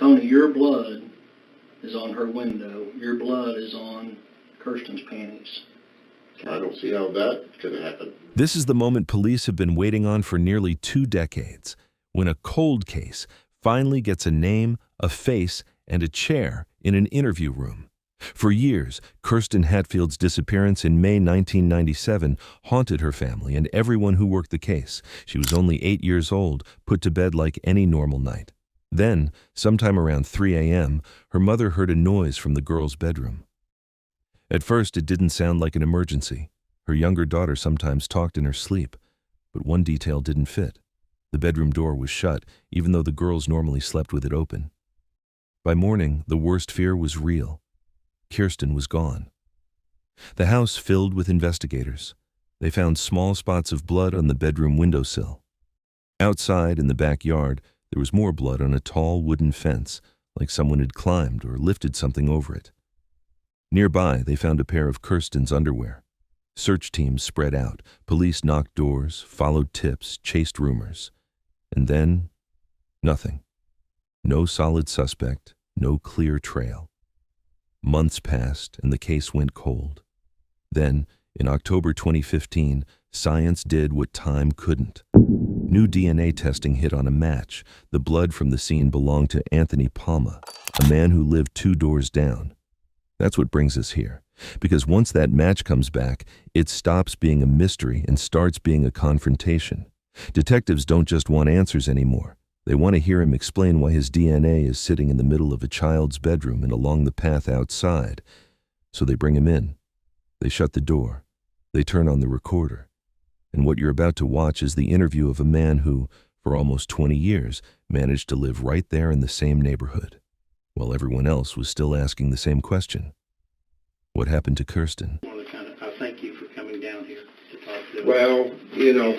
Tony, your blood is on her window. Your blood is on Kirsten's panties. I don't see how that can happen. This is the moment police have been waiting on for nearly 2 decades, when a cold case finally gets a name, a face, and a chair in an interview room. For years, Kirsten Hatfield's disappearance in May 1997 haunted her family and everyone who worked the case. She was only 8 years old, put to bed like any normal night. Then, sometime around 3 a.m., her mother heard a noise from the girl's bedroom. At first, it didn't sound like an emergency. Her younger daughter sometimes talked in her sleep, but one detail didn't fit. The bedroom door was shut, even though the girls normally slept with it open. By morning, the worst fear was real. Kirsten was gone. The house filled with investigators. They found small spots of blood on the bedroom windowsill. Outside, in the backyard, there was more blood on a tall wooden fence, like someone had climbed or lifted something over it. Nearby, they found a pair of Kirsten's underwear. Search teams spread out. Police knocked doors, followed tips, chased rumors. And then, nothing. No solid suspect, no clear trail. Months passed and the case went cold. Then, in October 2015, science did what time couldn't. New DNA testing hit on a match. The blood from the scene belonged to Anthony Palma, a man who lived 2 doors down. That's what brings us here, because once that match comes back, it stops being a mystery and starts being a confrontation. Detectives don't just want answers anymore. They want to hear him explain why his DNA is sitting in the middle of a child's bedroom and along the path outside. So they bring him in. They shut the door. They turn on the recorder. And what you're about to watch is the interview of a man who, for almost 20 years, managed to live right there in the same neighborhood, while everyone else was still asking the same question. What happened to Kirsten? I thank you for coming down here to talk to us. Well, you know,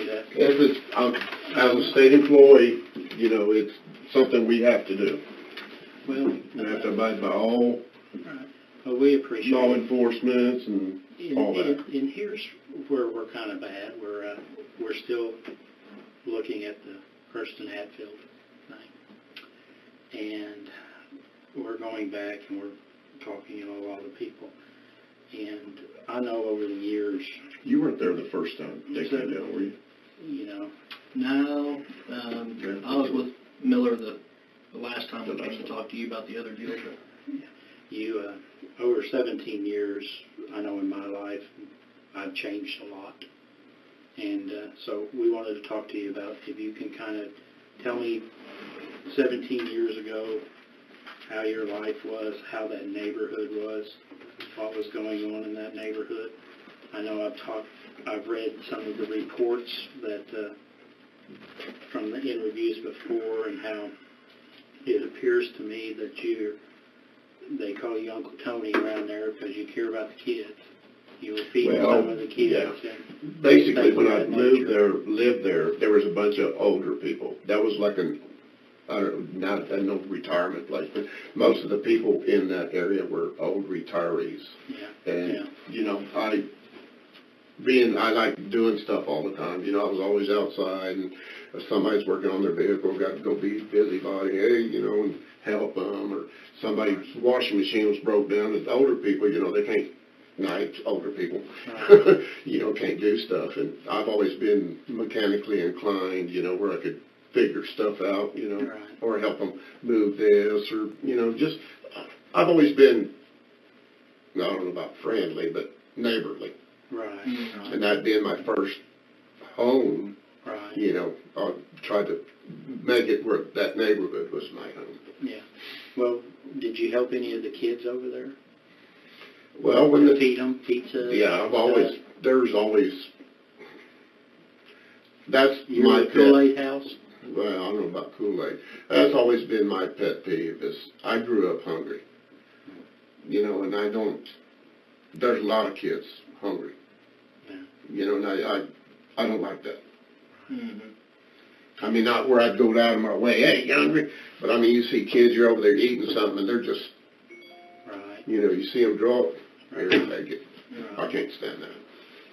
as a state employee, you know, it's something we have to do. Well, We have to abide by all right. Well, we appreciate law it. enforcement and all that. And here's where we're kind of bad. We're still looking at the Kirsten Hatfield thing, and we're going back and we're talking to a lot of people. And I know over the years, You weren't there the first time they came down, were you? you know, no, I was with Miller the last time I came to talk to you about the other deal. But you, over 17 years, I know in my life, I've changed a lot. And so we wanted to talk to you about if you can kind of tell me 17 years ago how your life was, how that neighborhood was, what was going on in that neighborhood. I know I've read some of the reports that from the interviews before, and how it appears to me that they call you Uncle Tony around there because you care about the kids. You were feeding some of the kids. Yeah. And Basically, when I lived there was a bunch of older people. That was like not no retirement place, but most of the people in that area were old retirees. Yeah. And, you know, I like doing stuff all the time. You know, I was always outside, and if somebody's working on their vehicle, got to go be busybody, hey, you know, and help them, or somebody's washing machine was broke down. And older people, you know, they can't, older people, you know, can't do stuff. And I've always been mechanically inclined, you know, where I could figure stuff out, you know, or help them move this, or, you know, just, I've always been, I don't know about friendly, but neighborly. Right. And that being my first home, Right. you know, I tried to make it where that neighborhood was my home. Yeah. Well, did you help any of the kids over there? Well, when feed them pizza? Yeah, there's always, that's Your my pet. Kool-Aid house? Well, I don't know about Kool-Aid. That's always been my pet peeve, is I grew up hungry. You know, and there's a lot of kids hungry. Yeah. You know, and I don't like that. Mm-hmm. I mean, not where I'd go out of my way, hey, you hungry? But I mean, you see kids, you're over there eating something, and they're just, you know, you see them draw it, here, take it. I can't stand that.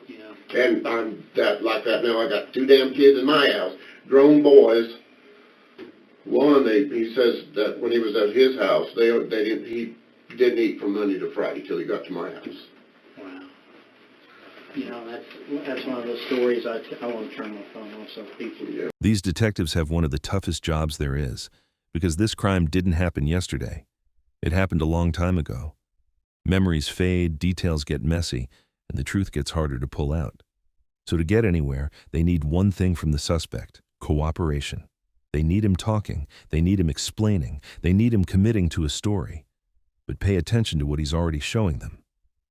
Yeah. And I'm like that now. I got 2 damn kids in my house, grown boys, One, he says that when he was at his house, he didn't eat from Monday to Friday till he got to my house. Wow. You know, that's one of those stories I want to turn my phone off so people. Yeah. These detectives have one of the toughest jobs there is, because this crime didn't happen yesterday. It happened a long time ago. Memories fade, details get messy, and the truth gets harder to pull out. So to get anywhere, they need one thing from the suspect: cooperation. They need him talking, they need him explaining, they need him committing to a story. But pay attention to what he's already showing them.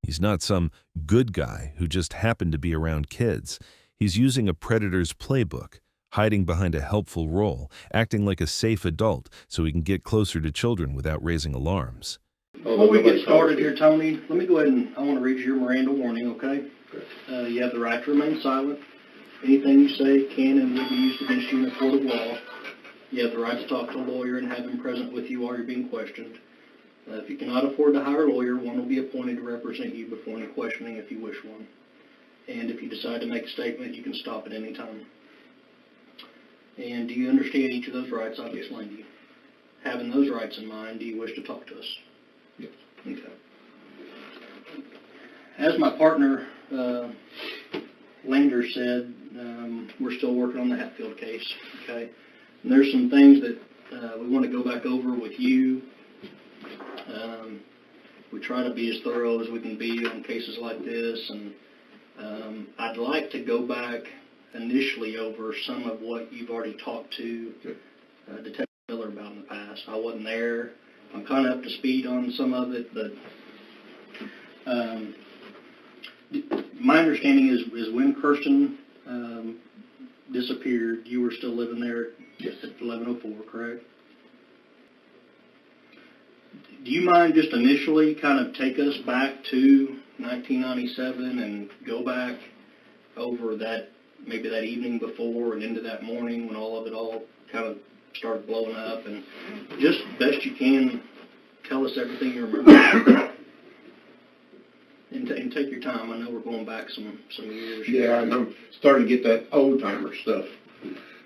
He's not some good guy who just happened to be around kids. He's using a predator's playbook, hiding behind a helpful role, acting like a safe adult so he can get closer to children without raising alarms. Before we get started here, Tony, let me go ahead and I want to read you your Miranda warning, okay? You have the right to remain silent. Anything you say can and will be used against you in a court of law. You have the right to talk to a lawyer and have him present with you while you're being questioned. If you cannot afford to hire a lawyer, one will be appointed to represent you before any questioning if you wish one. And if you decide to make a statement, you can stop at any time. And do you understand each of those rights I've explained to you? Having those rights in mind, do you wish to talk to us? Yes. Okay. As my partner, Lander said, we're still working on the Hatfield case, okay? And there's some things that we want to go back over with you. We try to be as thorough as we can be on cases like this, and I'd like to go back initially over some of what you've already talked to Detective Miller about in the past. I wasn't there. I'm kind of up to speed on some of it, but my understanding is when Kirsten disappeared, you were still living there at 1104, correct? Do you mind just initially kind of take us back to 1997 and go back over that, maybe that evening before and into that morning when all of it all kind of started blowing up, and just best you can tell us everything you remember. And take your time. I know we're going back some years. Yeah, and I'm starting to get that old-timer stuff.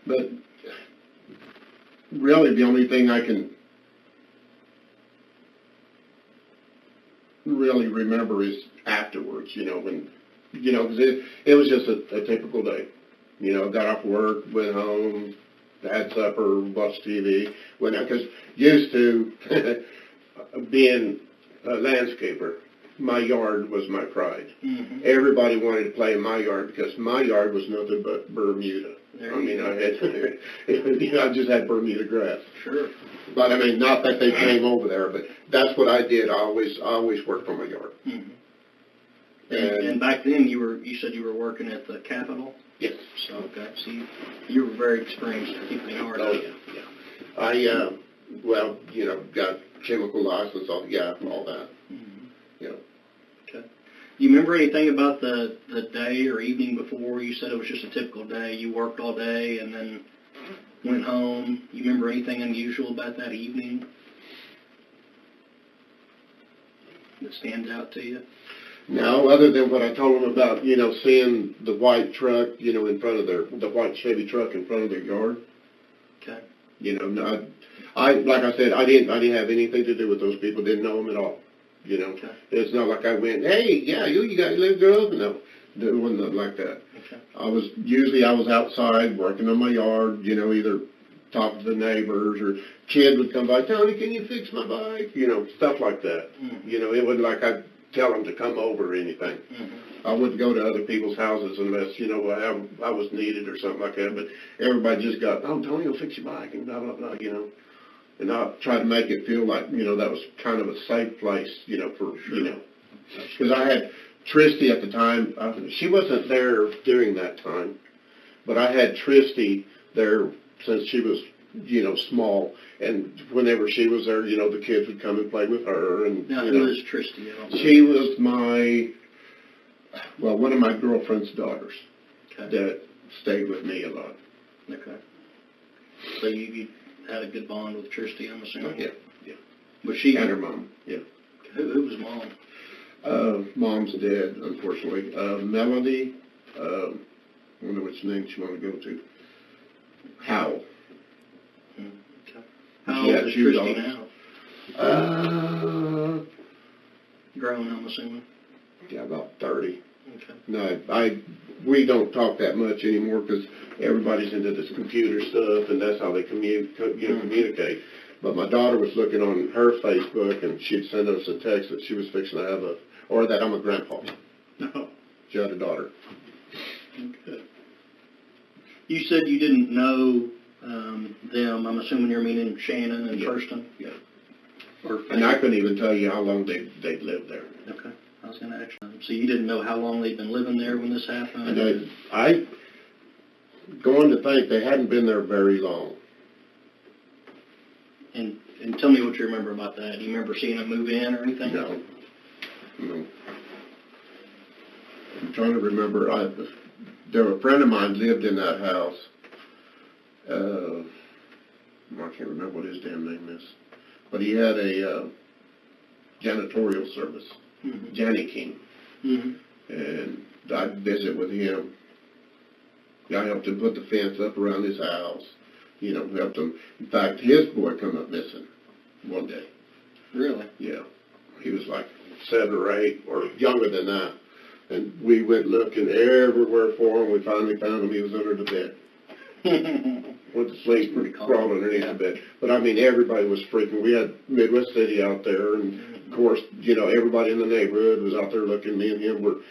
But really the only thing I can really remember is afterwards, when, because it was just a typical day. Got off work, went home, had supper, watched TV, went out, because used to being a landscaper, my yard was my pride. Mm-hmm. Everybody wanted to play in my yard because my yard was nothing but Bermuda. I just had Bermuda grass. Sure. But not that they came over there, but that's what I did. I always worked on my yard. Mm-hmm. And back then you said you were working at the Capitol? Yes. So, okay. So you were very experienced at keeping the yard. Oh, yeah. I, got chemical license, all that. Mm-hmm. Yeah. Okay. You remember anything about the day or evening before? You said it was just a typical day. You worked all day and then went home. You remember anything unusual about that evening that stands out to you? No, other than what I told them about, seeing the white truck, in front of the white Chevy truck in front of their yard. Okay. Like I said, I didn't have anything to do with those people. Didn't know them at all. Okay. It's not like I went, hey, yeah, you got live girls. No, it wasn't nothing like that. Okay. I was outside working on my yard, either talking to the neighbors, or kid would come by, Tony, can you fix my bike? Stuff like that. Mm-hmm. It wasn't like I'd tell them to come over or anything. Mm-hmm. I wouldn't go to other people's houses unless, I was needed or something like that. But everybody just got, oh, Tony will fix your bike and blah, blah, blah, And I tried to make it feel like, that was kind of a safe place, Because I had Tristy at the time. She wasn't there during that time. But I had Tristy there since she was, small. And whenever she was there, the kids would come and play with her. And now, who is Tristy? She was one of my girlfriend's daughters. Okay. That stayed with me a lot. Okay. So you had a good bond with Tristy, I'm assuming? Yeah. Was she? And her mom, yeah. Who was mom? Mom's dead, unfortunately. Melody, I wonder which name she wanted to go to. Howell. Okay. How She old had is shoes Christy on. now? Grown, I'm assuming. Yeah, about 30. Okay. No, we don't talk that much anymore because everybody's into this computer stuff, and that's how they communicate. But my daughter was looking on her Facebook, and she'd send us a text that she was fixing to have or that I'm a grandpa. No. She had a daughter. Okay. You said you didn't know them. I'm assuming you're meaning Shannon and Kirsten? Yeah. Or And I couldn't even tell you how long they'd lived there. Okay. I was going to ask you. So you didn't know how long they'd been living there when this happened? And I going to think they hadn't been there very long. And tell me what you remember about that. Do you remember seeing them move in or anything? No. I'm trying to remember. There was a friend of mine lived in that house. I can't remember what his damn name is. But he had a janitorial service, Janny King. And I'd visit with him. I helped him put the fence up around his house. Helped him. In fact, his boy come up missing one day. Really? Yeah. He was like 7 or 8 or younger than that. And we went looking everywhere for him. We finally found him. He was under the bed. Went to sleep, crawling underneath the bed. But I mean, everybody was freaking. We had Midwest City out there, and of course, everybody in the neighborhood was out there looking. Me and him were,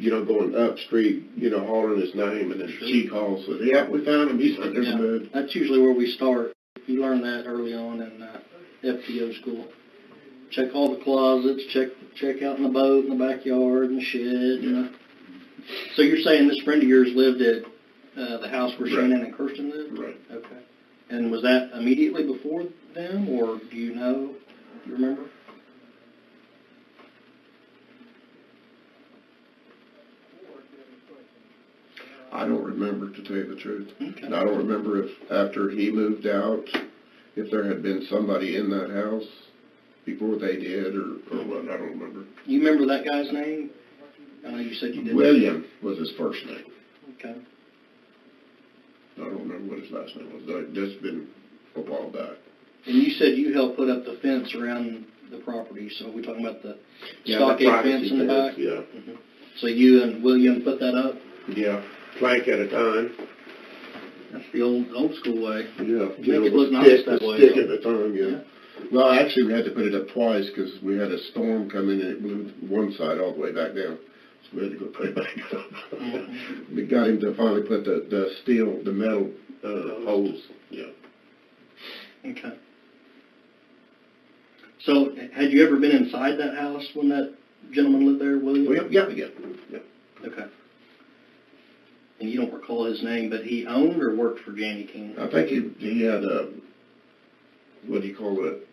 going up street, hollering his name, and then she calls, says, "Yeah, we found him. He's under the bed." That's usually where we start. You learn that early on in FTO school. Check all the closets, check out in the boat, in the backyard, in the shed. So you're saying this friend of yours lived at the house where Shannon and Kirsten lived? Right. Okay. And was that immediately before them, or do you know? Do you remember? I don't remember, to tell you the truth. Okay. And I don't remember if after he moved out, if there had been somebody in that house before they did or what. I don't remember. You remember that guy's name? I know you said you didn't. William was his first name. Okay. I don't remember what his last name was. That's been a while back. And you said you helped put up the fence around the property, so we're talking about the The stockade privacy fence in the back? Yeah. Mm-hmm. So you and William put that up? Yeah. Plank at a time. That's the old school way. Yeah. Make it look nice that way. Stick at a time, yeah. Well, actually, we had to put it up twice because we had a storm come in and it blew one side all the way back down. So we had to go put it back up. Mm-hmm. We got him to finally put the metal holes. Yeah. Okay. So, had you ever been inside that house when that gentleman lived there, William? Well, yeah. Okay. And you don't recall his name, but he owned or worked for Janny King? I think he had a, what do you call it,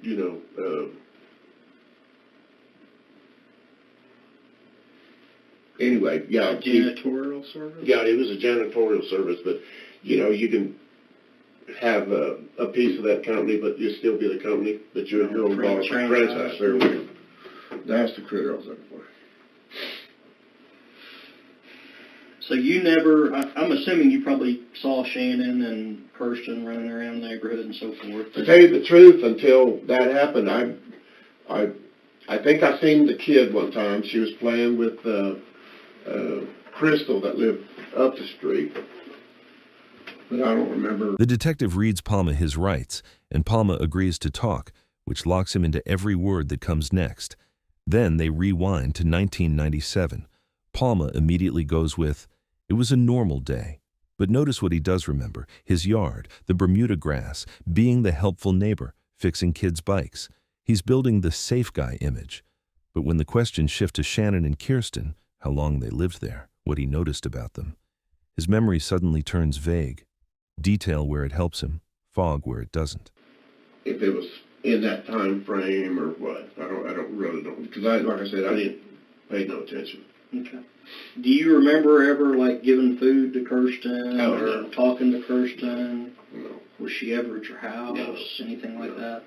anyway, yeah. A janitorial service? Yeah, it was a janitorial service, but, you can have a piece of that company, but you still be the company that you're involved in. Franchise. There we go. That's the critter I was looking for. So you never, I'm assuming you probably saw Shannon and Kirsten running around the neighborhood and so forth. To tell you the truth, until that happened, I think I seen the kid one time. She was playing with Crystal that lived up the street. But I don't remember. The detective reads Palma his rights, and Palma agrees to talk, which locks him into every word that comes next. Then they rewind to 1997. Palma immediately goes with, "It was a normal day." But notice what he does remember: his yard, the Bermuda grass, being the helpful neighbor, fixing kids' bikes. He's building the safe guy image. But when the questions shift to Shannon and Kirsten, how long they lived there, what he noticed about them, his memory suddenly turns vague. Detail where it helps him, fog where it doesn't. If it was in that time frame or what, I don't really know. Because like I said, I didn't pay no attention. Okay. Do you remember ever, giving food to Kirsten or talking to Kirsten? No. Was she ever at your house? No. Anything like that?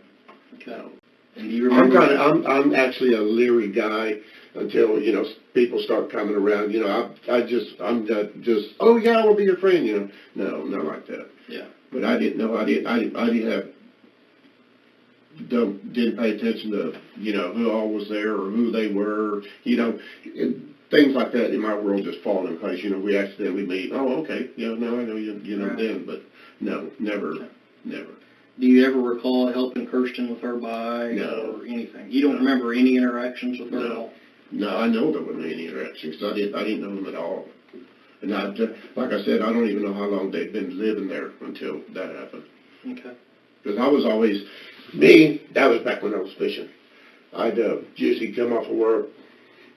Okay. No. And do you remember? I'm actually a leery guy until people start coming around. I'm not just oh yeah, we'll be your friend. No, not like that. Yeah. But I didn't know. I didn't have didn't pay attention to, who all was there or who they were, things like that in my world just fall in place. We accidentally meet. Oh, okay. Yeah, no, I know you, Right. then, but no, never, never. Do you ever recall helping Kirsten with her bike No. or anything? You don't No. remember any interactions with her at No. all? No, I know there wasn't any interactions. I didn't know them at all. And like I said, I don't even know how long they'd been living there until that happened. Okay. Because I was always, that was back when I was fishing. I'd usually come off of work,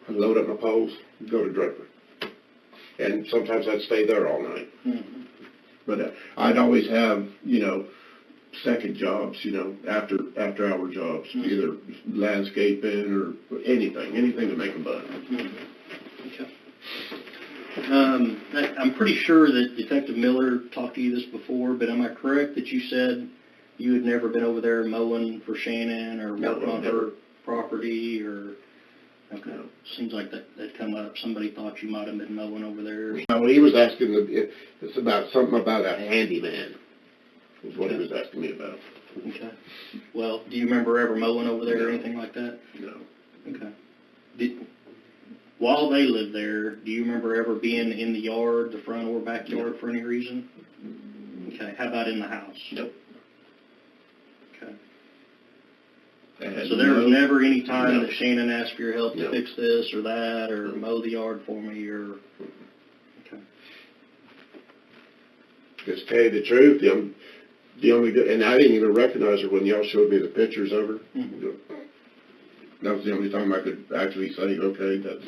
I'd load up my poles, go to Draper. And sometimes I'd stay there all night. Mm-hmm. But I'd always have, second jobs, after hour jobs, Mm-hmm. either landscaping or anything to make a buck. Mm-hmm. Okay. I'm pretty sure that Detective Miller talked to you this before, but am I correct that you said you had never been over there mowing for Shannon or No, working on never. her property or? Okay. No. Seems like that come up. Somebody thought you might have been mowing over there. No, he was asking, it's about something about a handyman, is what he was asking me about. Okay. Well, do you remember ever mowing over there or No. anything like that? No. Okay. While they lived there, do you remember ever being in the yard, the front or backyard for any reason? Okay. How about in the house? Nope. Okay. And So there was never any time No. that Shannon asked for your help to No. fix this or that or mow the yard for me or... Okay. Just tell you the truth, the only, and I didn't even recognize her when y'all showed me the pictures of her. Mm-hmm. That was the only time I could actually say, okay, that's,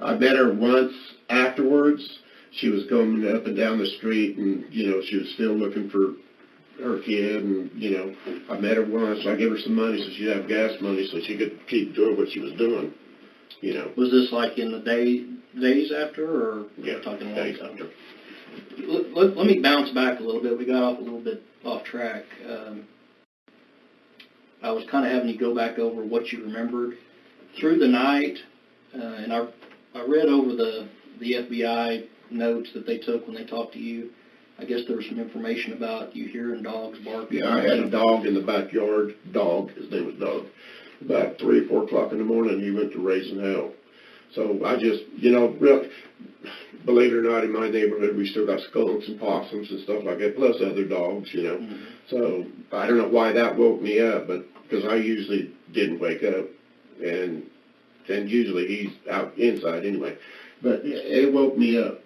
I met her once afterwards. She was going up and down the street and, she was still looking for her kid and, I met her once. I gave her some money so she'd have gas money so she could keep doing what she was doing, Was this like in the days after or Yeah, talking a long days time? after. Let me bounce back a little bit. We got off a little bit off track. I was kind of having you go back over what you remembered through the night, and I read over the FBI notes that they took when they talked to you. I guess there was some information about you hearing dogs barking. Yeah, I had a dog in the backyard. His name was Dog. About 3 or 4 o'clock in the morning, he went to raising hell. So I just, believe it or not, in my neighborhood, we still got skunks and possums and stuff like that, plus other dogs, Mm-hmm. So I don't know why that woke me up, but because I usually didn't wake up, and usually he's out inside anyway. But it woke me up,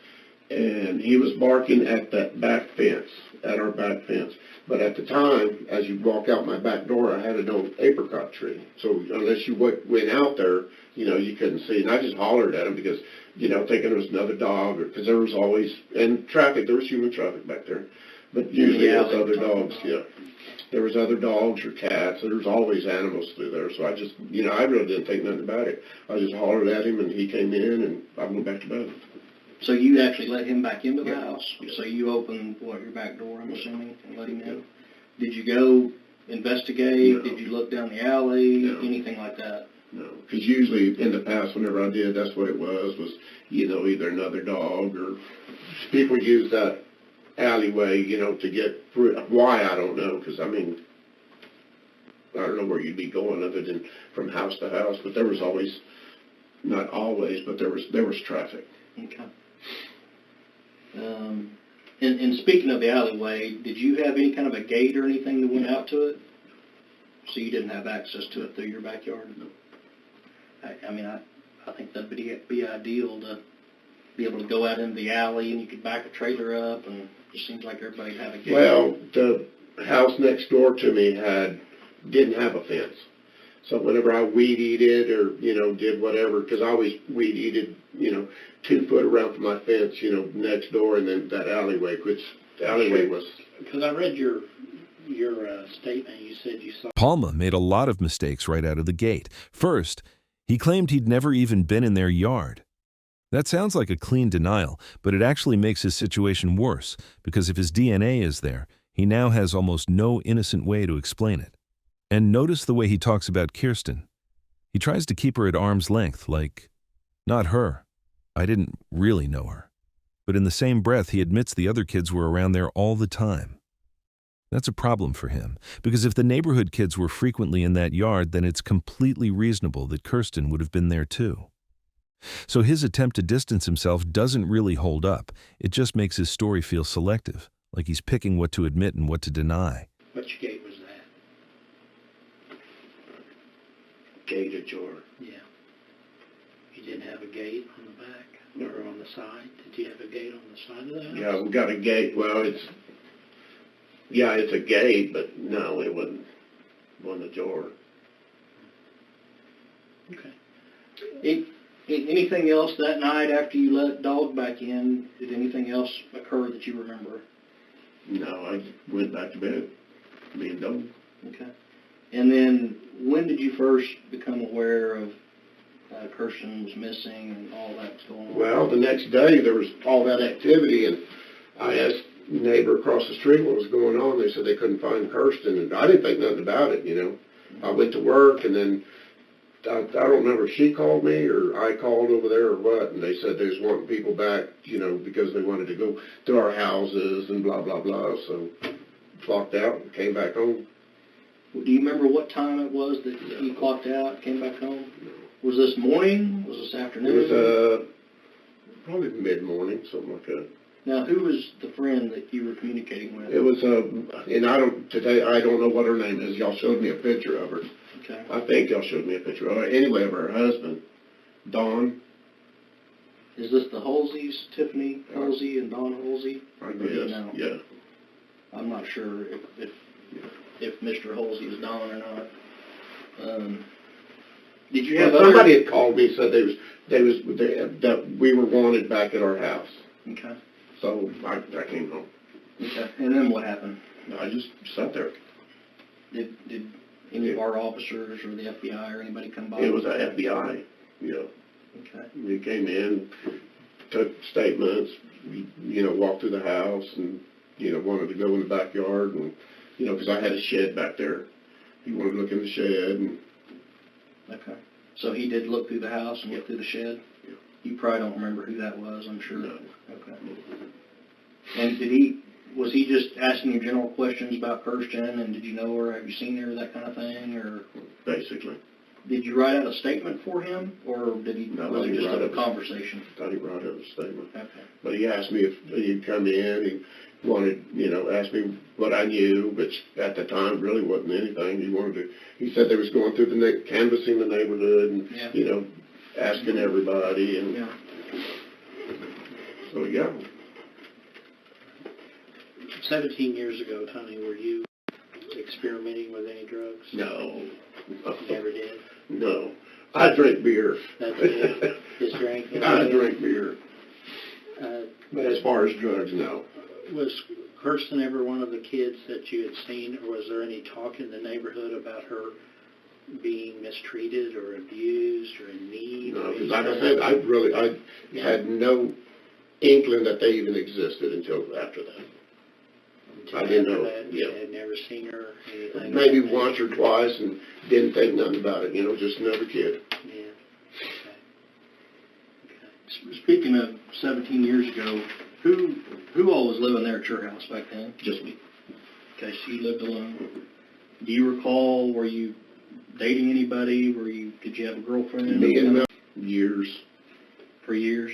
and he was barking at that back fence, at our back fence. But at the time, as you walk out my back door, I had an old apricot tree. So unless you went out there, you couldn't see. And I just hollered at him because, thinking it was another dog, because there was always, and traffic, there was human traffic back there. But usually it was other dogs, yeah. There was other dogs or cats, and there's always animals through there. So I just, I really didn't think nothing about it. I just hollered at him, and he came in, and I went back to bed. So you actually let him back into the Yeah. house? Yeah. So you opened, your back door, I'm assuming, and let him in? Did you go investigate? No. Did you look down the alley? No. Anything like that? No, because usually in the past, whenever I did, that's what it was either another dog or people use that alleyway, to get through. Why, I don't know, because, I don't know where you'd be going other than from house to house, but there was always, not always, but there was traffic. Okay. And speaking of the alleyway, did you have any kind of a gate or anything that went out to it? So you didn't have access to it through your backyard? No. I think that'd be ideal to be able to go out into the alley and you could back a trailer up, and it just seems like everybody had a gate. Well, the house next door to me didn't have a fence. So whenever I weed eated or, did whatever, because I always weed eated, 2 foot around from my fence, next door, and then that alleyway, which the alleyway was... Because I read your statement, you said you saw... Palma made a lot of mistakes right out of the gate. First, he claimed he'd never even been in their yard. That sounds like a clean denial, but it actually makes his situation worse, because if his DNA is there, he now has almost no innocent way to explain it. And notice the way he talks about Kirsten. He tries to keep her at arm's length, like, not her. I didn't really know her. But in the same breath, he admits the other kids were around there all the time. That's a problem for him, because if the neighborhood kids were frequently in that yard, then it's completely reasonable that Kirsten would have been there too. So his attempt to distance himself doesn't really hold up. It just makes his story feel selective, like he's picking what to admit and what to deny. Which gate was that? Gated door. Yeah. You didn't have a gate on the back or on the side? Did you have a gate on the side of the house? Yeah, we got a gate. Well, it's a gate, but no, it wasn't a door. Okay. Anything else that night after you let dog back in? Did anything else occur that you remember? No, I went back to bed, being done. Okay. And then when did you first become aware of Kirsten was missing and all that was going on? Well, the next day there was all that activity, and I asked the neighbor across the street what was going on. They said they couldn't find Kirsten, and I didn't think nothing about it, you know. I went to work, and then I don't remember if she called me or I called over there or what, and they said they was wanting people back, you know, because they wanted to go to our houses and blah, blah, blah. So clocked out and came back home. Do you remember what time it was that you clocked out, came back home? Was this morning? Was this afternoon? It was probably mid-morning, something like that. Now, who was the friend that you were communicating with? It was, and I don't know what her name is. Y'all showed me a picture of her. Okay. I think y'all showed me a picture of her. Anyway, of her husband, Don. Is this the Holseys, Tiffany Holsey and Don Holsey? I guess, No? yeah. I'm not sure if Mr. Holsey is Don or not. Did you have somebody had called me, said that we were wanted back at our house. Okay. So I came home. Okay. And then what happened? I just sat there. Did any of our officers or the FBI or anybody come by? It was an FBI, you know. Okay. He came in, took statements, you know, walked through the house and, you know, wanted to go in the backyard and, you know, because I had a shed back there. He wanted to look in the shed and... Okay. So he did look through the house and look through the shed? Yeah. You probably don't remember who that was, I'm sure. No. Okay. And was he just asking you general questions about Kirsten, and did you know her, have you seen her, that kind of thing, or? Basically. Did you write out a statement for him, or was it just a conversation? I thought he wrote out a statement. Okay. But he asked me if he'd come in, he wanted, you know, asked me what I knew, which at the time really wasn't anything. He said they was going through canvassing the neighborhood and, yeah. You know, asking everybody and, yeah. So yeah. 17 years ago, Tony, were you experimenting with any drugs? No. Never did? No. I drink beer. That's it? Just drank? I drink beer. But As far as drugs, no. Was Kirsten ever one of the kids that you had seen, or was there any talk in the neighborhood about her being mistreated or abused or in need? No, because like I said, I had no inkling that they even existed until after that. Until I didn't after know. that, Yeah. you had never seen her or anything? Maybe like that? once or twice and didn't think nothing about it, you know, just another kid. Yeah. Okay. Speaking of 17 years ago, who all was living there at your house back then? Just me. Okay, so you lived alone. Do you recall, were you dating anybody? Did you have a girlfriend? Me and Mel, years. For years?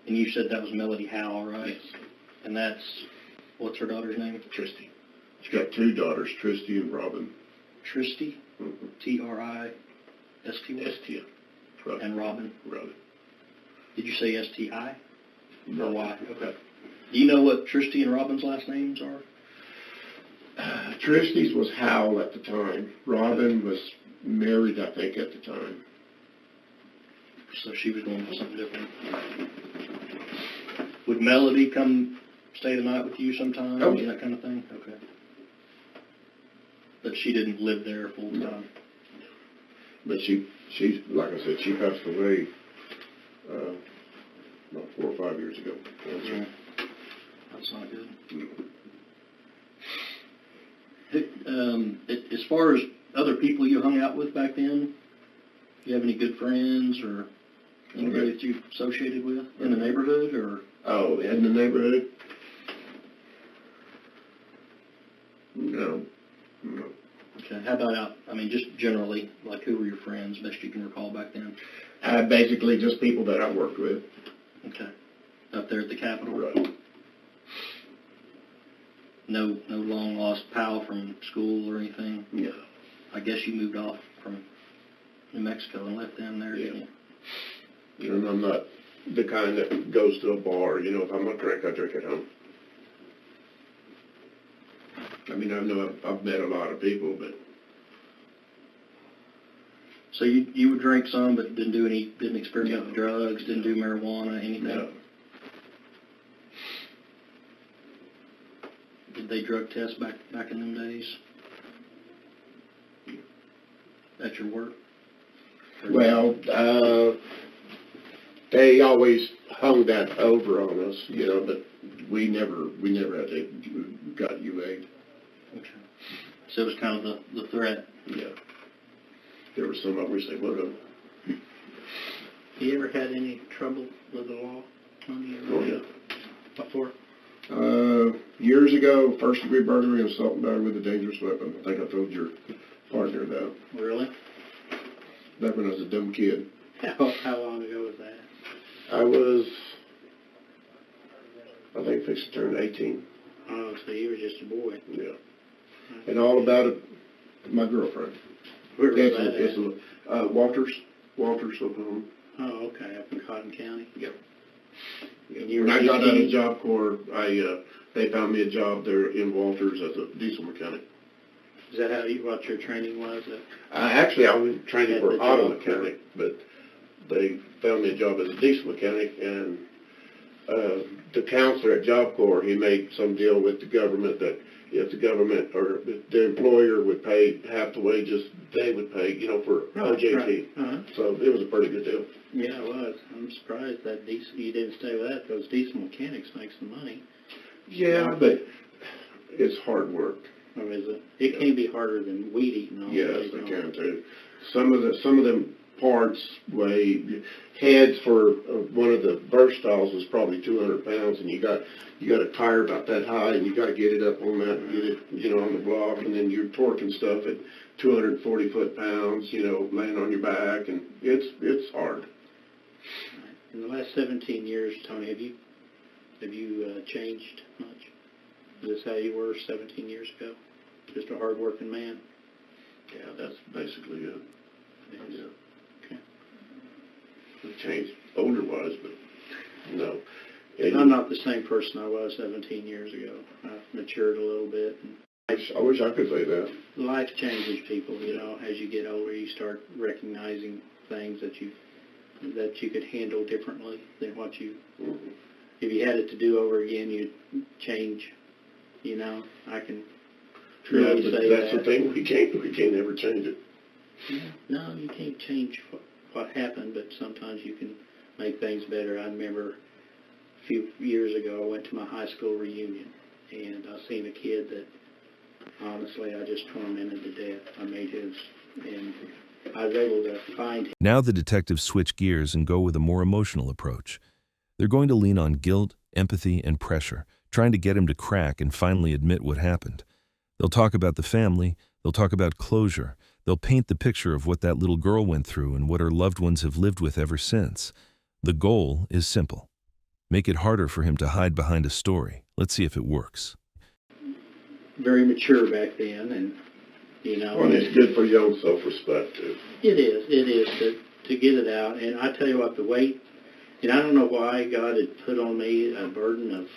And you said that was Melody Howell, right? Yes. And what's her daughter's name? Tristy. She's got two daughters, Tristy and Robin. Tristy? Mm-hmm. T-R-I-S-T-Y? S-T. Robin. And Robin? Robin. Did you say S-T-I? No. Or Y? Okay. Do you know what Tristy and Robin's last names are? Tristy's was Howell at the time. Robin was married, I think, at the time. So she was going for something different. Would Melody come stay the night with you sometime? Oh. That kind of thing? Okay. But she didn't live there full time? No. But she, like I said, she passed away about 4 or 5 years ago. Yeah. That's not good. As far as other people you hung out with back then, do you have any good friends or anybody that you associated with in the neighborhood? Or Oh, in the neighborhood? No. No. Okay. How about just generally, like who were your friends, best you can recall back then? Basically just people that I worked with. Okay. Up there at the Capitol? Right. No long lost pal from school or anything? Yeah. I guess you moved off from New Mexico and left them there, didn't you? And I'm not the kind that goes to a bar. You know, if I'm going to drink, I drink at home. I mean, I know I've met a lot of people, but... So you would drink some, but didn't experiment with drugs, didn't do marijuana, anything? No. Did they drug test back in them days? At your work? Well, they always hung that over on us, you know, but we never had got UA'd. Okay. So it was kind of the threat. Yeah. There were some I wish they would have. You ever had any trouble with the law on you? Oh, yeah. Before? Years ago, first-degree burglary and assault and battery with a dangerous weapon. I think I told your partner that. Really? Back when I was a dumb kid. How long ago was that? I was, I think, fixed to turn 18. Oh, so you were just a boy. Yeah. And all about it, my girlfriend. Where was that It's Walters, Oklahoma. Oh, okay, up in Cotton County. Yep. And you were When I got out 18? of Job Corps, they found me a job there in Walters as a diesel mechanic. Is that what your training was? Actually, I was training At for the auto Job mechanic, but they found me a job as a diesel mechanic, and the counselor at Job Corps, he made some deal with the government that if the government or the employer would pay half the wages, they would pay, you know, for OJT. Right. Uh-huh. So it was a pretty good deal. Yeah, it was. I'm surprised that you didn't stay with that. Those diesel mechanics make some money. Yeah, but it's hard work. Or is it? It can be harder than weed eating. Yes, they can too. Some of them parts weigh, heads for one of the Versatiles was probably 200 pounds, and you got a tire about that high, and you got to get it up on that, get it, you know, on the block, and then you're torquing stuff at 240 foot-pounds, you know, laying on your back, and it's hard. In the last 17 years, Tony, have you changed much? Is this how you were 17 years ago? Just a hard-working man? Yeah, that's basically it. Yeah. Okay. I've changed older-wise, but no. I'm not the same person I was 17 years ago. I've matured a little bit. I wish I could say that. Life changes people, you know. As you get older, you start recognizing things that you could handle differently than what you. Mm-hmm. If you had it to do over again, you'd change. You know, I can truly say that. That's the thing. We can't ever change it. No, you can't change what happened, but sometimes you can make things better. I remember a few years ago, I went to my high school reunion, and I seen a kid that, honestly, I just tormented to death. I made his, and I was able to find him. Now the detectives switch gears and go with a more emotional approach. They're going to lean on guilt, empathy, and pressure, trying to get him to crack and finally admit what happened. They'll talk about the family, they'll talk about closure, they'll paint the picture of what that little girl went through and what her loved ones have lived with ever since. The goal is simple. Make it harder for him to hide behind a story. Let's see if it works. Very mature back then, and, you know. Well, it's good for your own self-respect, too. It is to get it out. And I tell you what, the weight, and I don't know why God had put on me a burden of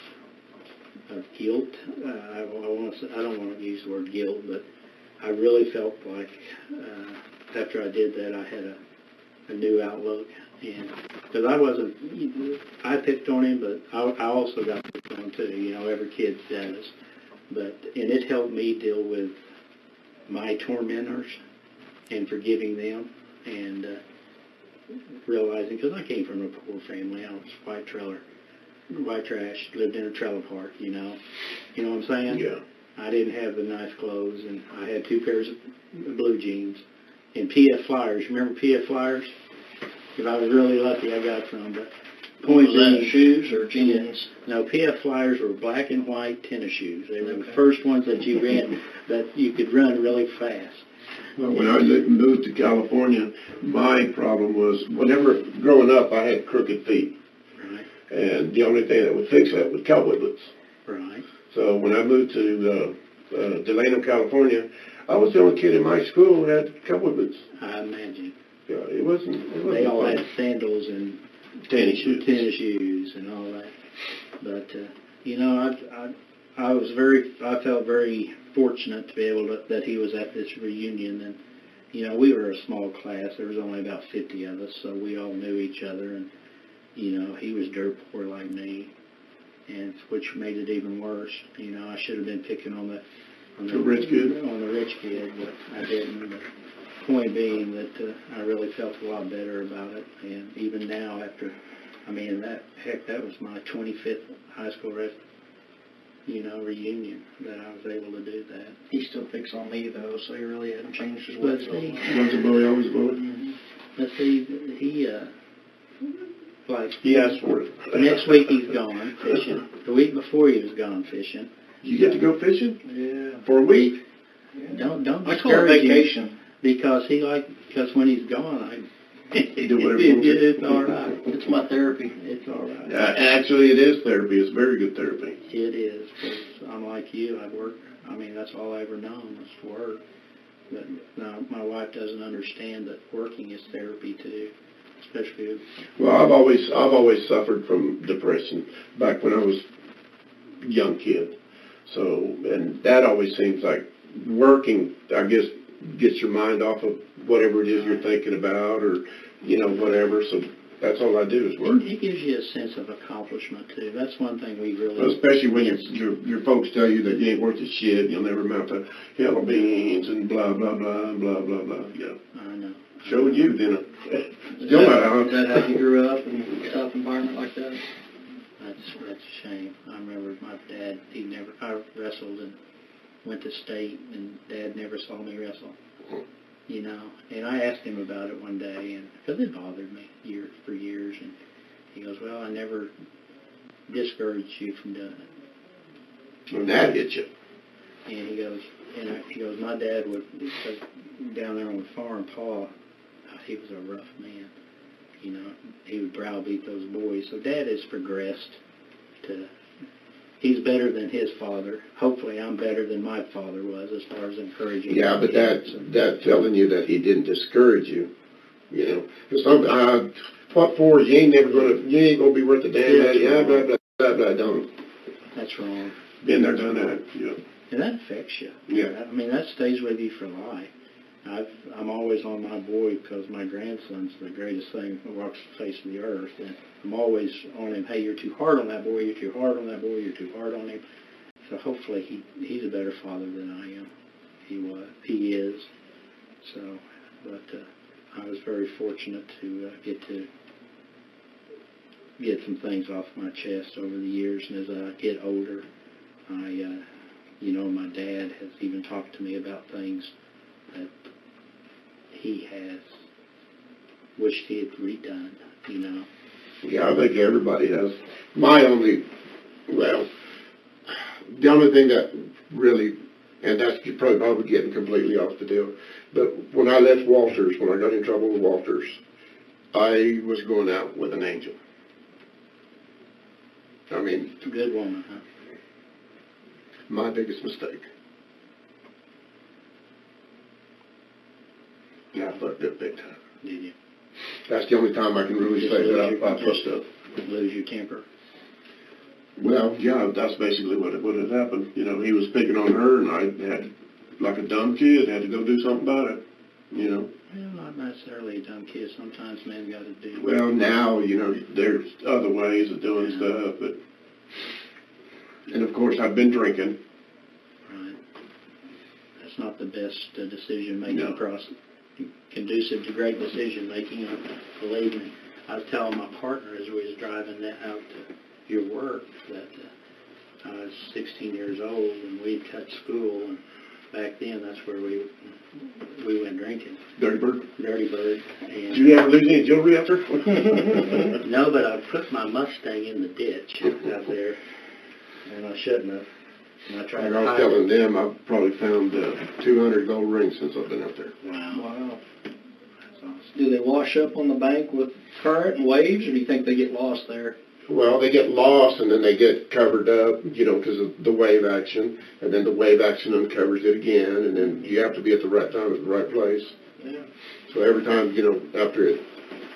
guilt. I don't want to use the word guilt, but I really felt like after I did that, I had a new outlook. And because I picked on him, but I also got picked on too. You know, every kid does. And it helped me deal with my tormentors and forgiving them and realizing, because I came from a poor family, I was white trash, lived in a trailer park, you know what I'm saying? Yeah. I didn't have the nice clothes, and I had 2 pairs of blue jeans and PF Flyers. Remember PF Flyers? If I was really lucky, I got some, but Point Was that being, shoes or jeans? no, PF Flyers were black and white tennis shoes. They were the Okay. first ones that you ran, that you could run really fast. Well, when I moved to California, my problem was, whenever growing up, I had crooked feet. Right, And the only thing that would fix that was cowboy boots. right. So when I moved to Delano, California, I was the only kid in my school who had cowboy boots. I imagine. Yeah, it wasn't They all fun. had sandals and Tennis shoes. tennis shoes and all that. But I felt very fortunate to be able to, that he was at this reunion. And we were a small class. There was only about 50 of us, so we all knew each other. And he was dirt poor like me, and which made it even worse. I should have been picking on the rich kid. on the rich kid, but I didn't. But point being that I really felt a lot better about it, and even now after, that was my 25th high school reunion that I was able to do that. He still picks on me though, so he really hadn't changed his But ways. see, Once a boy, always a boy. but see, he He asked for it. next week he's gone fishing. The week before he was gone fishing. You get to go fishing Yeah. for a week? Don't I call it discourage him, vacation. because when he's gone, Do whatever you want to. it's all right. It's my therapy. It's all right. Actually, it is therapy. It's very good therapy. It is, because I'm like you. I work. That's all I ever known was to work. But now my wife doesn't understand that working is therapy too, especially. Well, I've always suffered from depression back when I was a young kid. So, and that always seems like working, I guess, gets your mind off of whatever it is you're thinking about, or whatever. So that's all I do is work. It gives you a sense of accomplishment too. That's one thing we really. Especially when your folks tell you that you ain't worth a shit, you'll never amount to yellow beans and blah blah blah blah blah blah. Yeah. I know. Showed you, then. Is Still not that, is that how you grew up in a tough environment like that? That's a shame. I remember my dad. I wrestled and went to state, and Dad never saw me wrestle. And I asked him about it one day, and because it bothered me for years, and he goes, "Well, I never discouraged you from doing it." And that hit you. And he goes, my dad would, because down there on the farm, Pa, he was a rough man. He would browbeat those boys. So Dad has progressed to, he's better than his father. Hopefully I'm better than my father was as far as encouraging. Yeah, but that telling you that he didn't discourage you, what for? You ain't gonna be worth a damn. Yeah, Blah blah blah blah. Don't. That's wrong. Been there, done that. Yeah. And that affects you. Yeah. That stays with you for life. I'm always on my boy because my grandson's the greatest thing that walks the face of the earth. And I'm always on him, hey, you're too hard on that boy, you're too hard on that boy, you're too hard on him. So hopefully he's a better father than I am. He is. So, but I was very fortunate to get some things off my chest over the years. And as I get older, my dad has even talked to me about things that he has wished he had redone, Yeah, I think everybody has. The only thing that really, and that's probably getting completely off the deal, but when I left Walters, when I got in trouble with Walters, I was going out with an angel. Good woman, huh? My biggest mistake. Yeah, I fucked up big time. Did you? That's the only time I can really say that I fucked up. Lose your temper? Well, yeah, that's basically what had happened. He was picking on her, and I had, like a dumb kid, had to go do something about it. Well, not necessarily a dumb kid. Sometimes men got to do. Well, now, there's other ways of doing stuff, but. And of course, I've been drinking. Right. That's not the best decision-making No. process. Conducive to great decision-making, believe me. I was telling my partner as we was driving out to your work that I was 16 years old and we'd cut school, and back then, that's where we went drinking. Dirty Bird. Dirty Bird. Did you ever lose any jewelry out there? No, but I put my Mustang in the ditch out there, and I shouldn't have. And I tried Like I to was hide telling it. them, I've probably found 200 gold rings since I've been out there. Wow. Wow. That's awesome. Do they wash up on the bank with current and waves, or do you think they get lost there? Well, they get lost and then they get covered up, because of the wave action, and then the wave action uncovers it again, and then you have to be at the right time at the right place. Yeah. So every time, after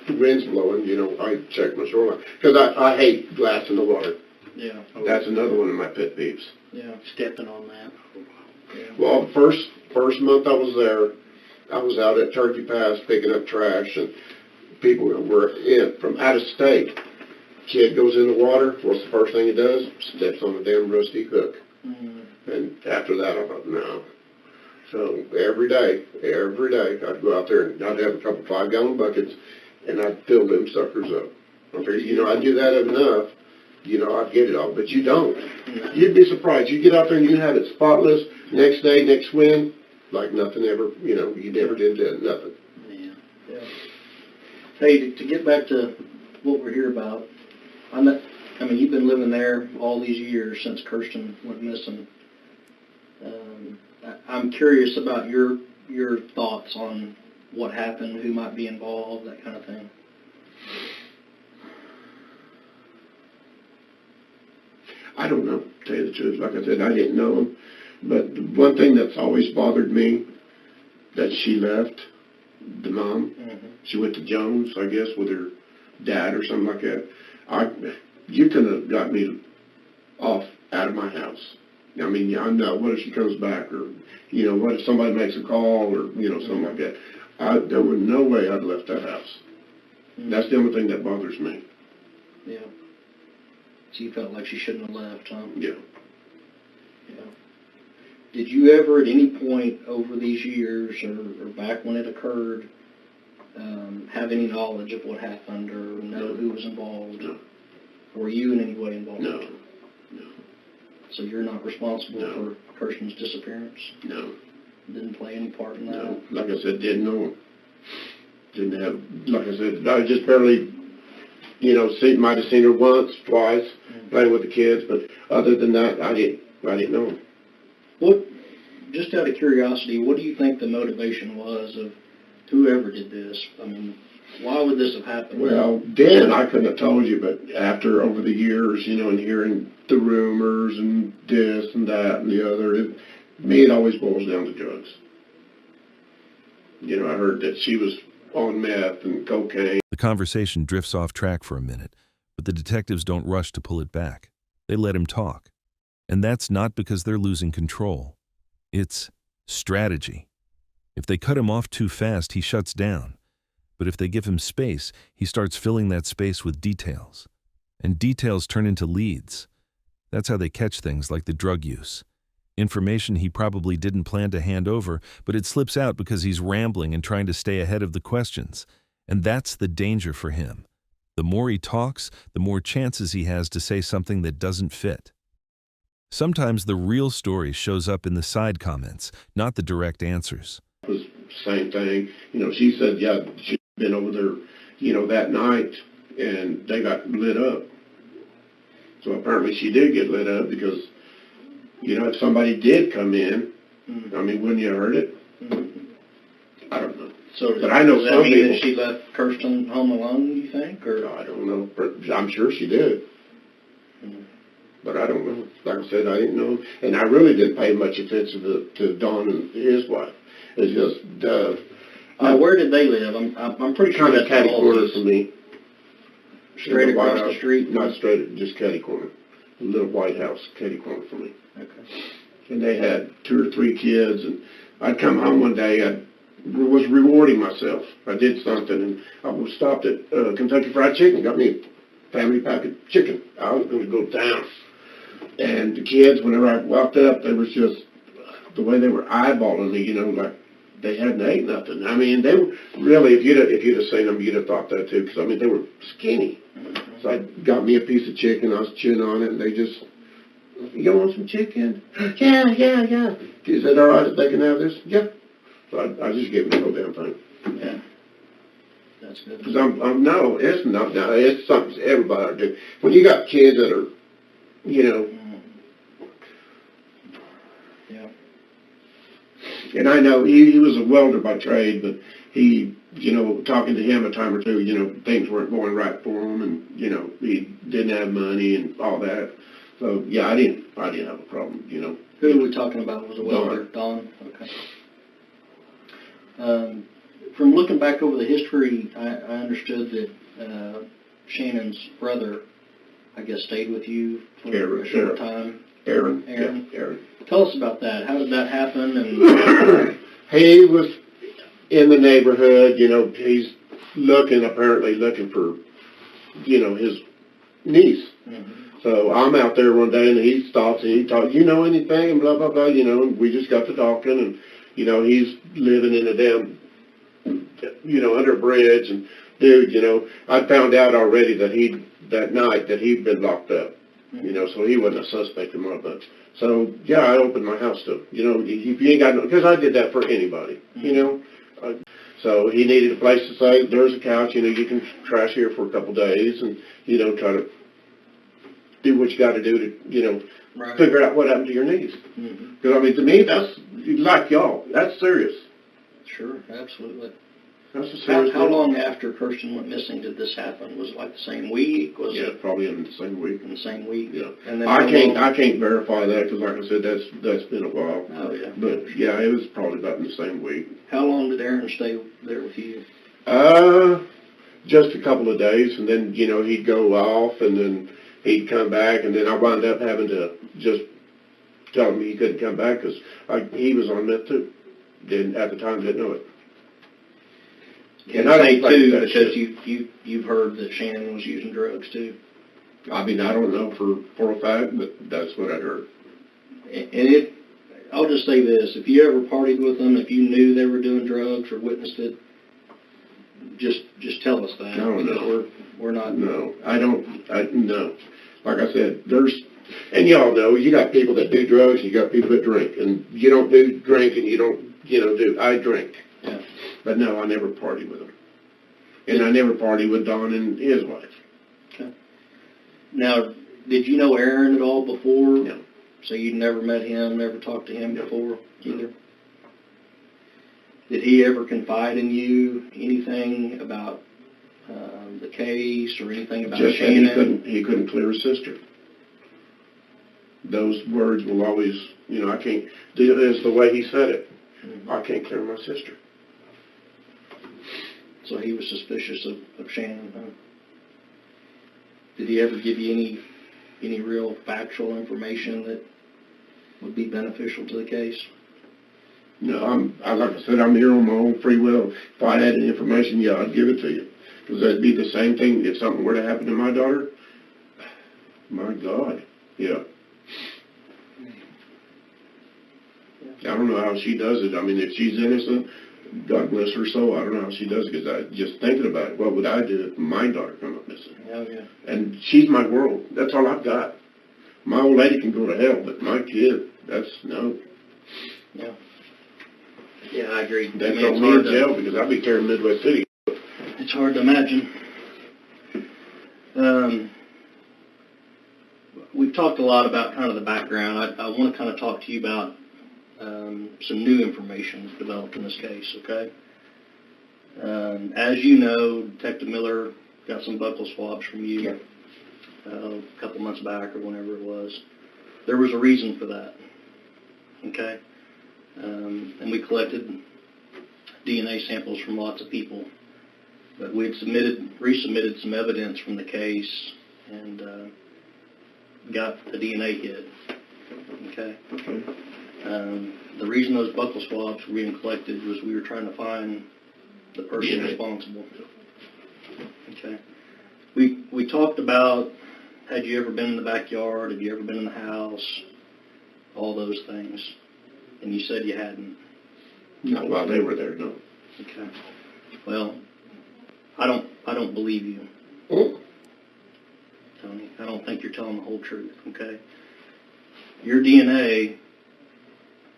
the wind's blowing, I check my shoreline. Because I hate glass in the water. Yeah. That's another one of my pet peeves. Yeah. Stepping on that. Yeah. Well, the first month I was there, I was out at Turkey Pass picking up trash, and people were in from out of state. Kid goes in the water, what's the first thing he does? Steps on a damn rusty hook. Mm-hmm. And after that, I thought, no. So every day, I'd go out there and I'd have a couple 5-gallon buckets, and I'd fill them suckers up. I figured, I'd do that enough, I'd get it all. But you don't. You'd be surprised. You get out there and you have it spotless. Next day, next swim, like nothing ever, you never did that, nothing. Yeah. Yeah. Hey, to get back to what we're here about, you've been living there all these years since Kirsten went missing. I'm curious about your thoughts on what happened, who might be involved, that kind of thing. I don't know, to tell you the truth. Like I said, I didn't know him. But the one thing that's always bothered me, that she left, the mom. Mm-hmm. She went to Jones, I guess, with her dad or something like that. You couldn't have got me off out of my house. I know, what if she comes back, or, what if somebody makes a call, or, something like that. There was no way I'd left that house. Mm-hmm. That's the only thing that bothers me. Yeah. So you felt like she shouldn't have left, huh? Yeah. Yeah. Did you ever, at any point over these years, or back when it occurred, have any knowledge of what happened, or know who was involved? No. Were you in any way involved? No. No. So you're not responsible No. for Kirsten's disappearance? No. Didn't play any part in that? No. Like I said, didn't know him. Didn't have, like I said, I just barely, might have seen her once, twice, playing with the kids, but other than that, I didn't know him. What, just out of curiosity, what do you think the motivation was of whoever did this? Why would this have happened? Well, then I couldn't have told you, but after, over the years, and hearing the rumors and this and that and the other, it always boils down to drugs. I heard that she was on meth and cocaine. The conversation drifts off track for a minute, but the detectives don't rush to pull it back. They let him talk. And that's not because they're losing control. It's strategy. If they cut him off too fast, he shuts down. But if they give him space, he starts filling that space with details. And details turn into leads. That's how they catch things like the drug use. Information he probably didn't plan to hand over, but it slips out because he's rambling and trying to stay ahead of the questions. And that's the danger for him. The more he talks, the more chances he has to say something that doesn't fit. Sometimes the real story shows up in the side comments, not the direct answers. It was the same thing. She said, she'd been over there, that night, and they got lit up. So apparently she did get lit up because, if somebody did come in, wouldn't you have heard it? I don't know. So but I know does that some mean people. that she left Kirsten home alone, you think? Or I don't know. But I'm sure she did. But I don't know. Like I said, I didn't know. And I really didn't pay much attention to Don and his wife. It's just... now, where did they live? I'm pretty sure kind of that's catty all corner this. for me. Straight In White across the House. street? Not straight, just catty corner. A little White House, catty corner for me. Okay. And they had 2 or 3 kids, and I'd come home one day, I was rewarding myself. I did something, and I was stopped at Kentucky Fried Chicken, got me a family pack of chicken. I was going to go down. And the kids, whenever I walked up, they was just, the way they were eyeballing me, like they hadn't ate nothing. They were, really, if you'd have seen them, you'd have thought that too, because, they were skinny. So I got me a piece of chicken, I was chewing on it, and they just, You want some chicken? Yeah. Is that all right if they can have this? Yeah. So I just gave it the whole damn thing. Yeah. That's good. Because no, it's not, no, it's something everybody ought to do. When you got kids that are, you know. Yeah. And I know he was a welder by trade, but he, you know, talking to him a time or two, you know, things weren't going right for him, and, you know, he didn't have money and all that. So, yeah, I didn't have a problem, you know. Who are we talking about? Was a welder? Don? Okay. From looking back over the history, I understood that Shannon's brother, I guess, stayed with you for a short time. Aaron. Aaron. Yeah, Aaron. Tell us about that. How did that happen? And He was in the neighborhood, you know, he's apparently looking for, you know, his niece. Mm-hmm. So I'm out there one day and he stops and he talks, you know anything, and blah, blah, blah, you know, and we just got to talking, and, you know, he's living in a damn, you know, under a bridge, and dude, you know, I found out already that night that he'd been locked up, you know, so he wasn't a suspect in my book. So, yeah, I opened my house to him, you know, if you ain't got no, because I did that for anybody, you know. So he needed a place to stay. There's a couch, you know, you can trash here for a couple days and, you know, try to do what you got to do to, you know, right. Figure out what happened to your niece. Because, I mean, to me, that's, like y'all, that's serious. Sure, absolutely. That's a serious How long after Kirsten went missing did this happen? Was it like the same week? Was it probably in the same week. in the same week? Yeah. And then I can't verify that because, like I said, that's been a while. Oh, yeah. But, yeah, it was probably about in the same week. How long did Aaron stay there with you? Just a couple of days, and then, you know, he'd go off, and then he'd come back, and then I wound up having to just tell him he couldn't come back because he was on meth too. At the time, didn't know it. And I say too because you've heard that Shannon was using drugs too. I mean, I don't know for a fact, but that's what I heard. And I'll just say this: if you ever partied with them, if you knew they were doing drugs or witnessed it, just tell us that. No, no. We're not. No, I don't. No. Like I said, and y'all know, you got people that do drugs, you got people that drink, and you don't do drink, and you don't, you know, I drink. Yeah. But no, I never partied with them. And I never partied with Don and his wife. Okay. Now, did you know Aaron at all before? No. So you'd never met him, never talked to him before either? Did he ever confide in you anything about the case or anything about Just Shannon? he couldn't clear his sister. Those words will always, you know, I can't, it's the way he said it. Mm-hmm. I can't clear my sister. So he was suspicious of Shannon, huh? Did he ever give you any real factual information that would be beneficial to the case? No, like I said, I'm here on my own free will. If I had any information, yeah, I'd give it to you. Because that'd be the same thing if something were to happen to my daughter. My God, yeah. I don't know how she does it. I mean, if she's innocent, God bless her soul. I don't know how she does it because I just thinking about it. What would I do if my daughter come up missing? Oh, yeah. And she's my world. That's all I've got. My old lady can go to hell, but my kid, that's no. Yeah. Yeah, I agree. That's not me in jail because I'd be carrying Midwest City. It's hard to imagine. We've talked a lot about kind of the background. I want to kind of talk to you about some new information that's developed in this case, okay? As you know, Detective Miller got some buccal swabs from you a couple months back or whenever it was. There was a reason for that, okay? And we collected DNA samples from lots of people. But we had resubmitted some evidence from the case and got a DNA hit, okay? The reason those buccal swabs were being collected was we were trying to find the person responsible. Okay. We talked about, had you ever been in the backyard? Had you ever been in the house? All those things. And you said you hadn't. Not while they were there, no. Okay. Well, I don't believe you, Oh. Tony. I don't think you're telling the whole truth, okay? your DNA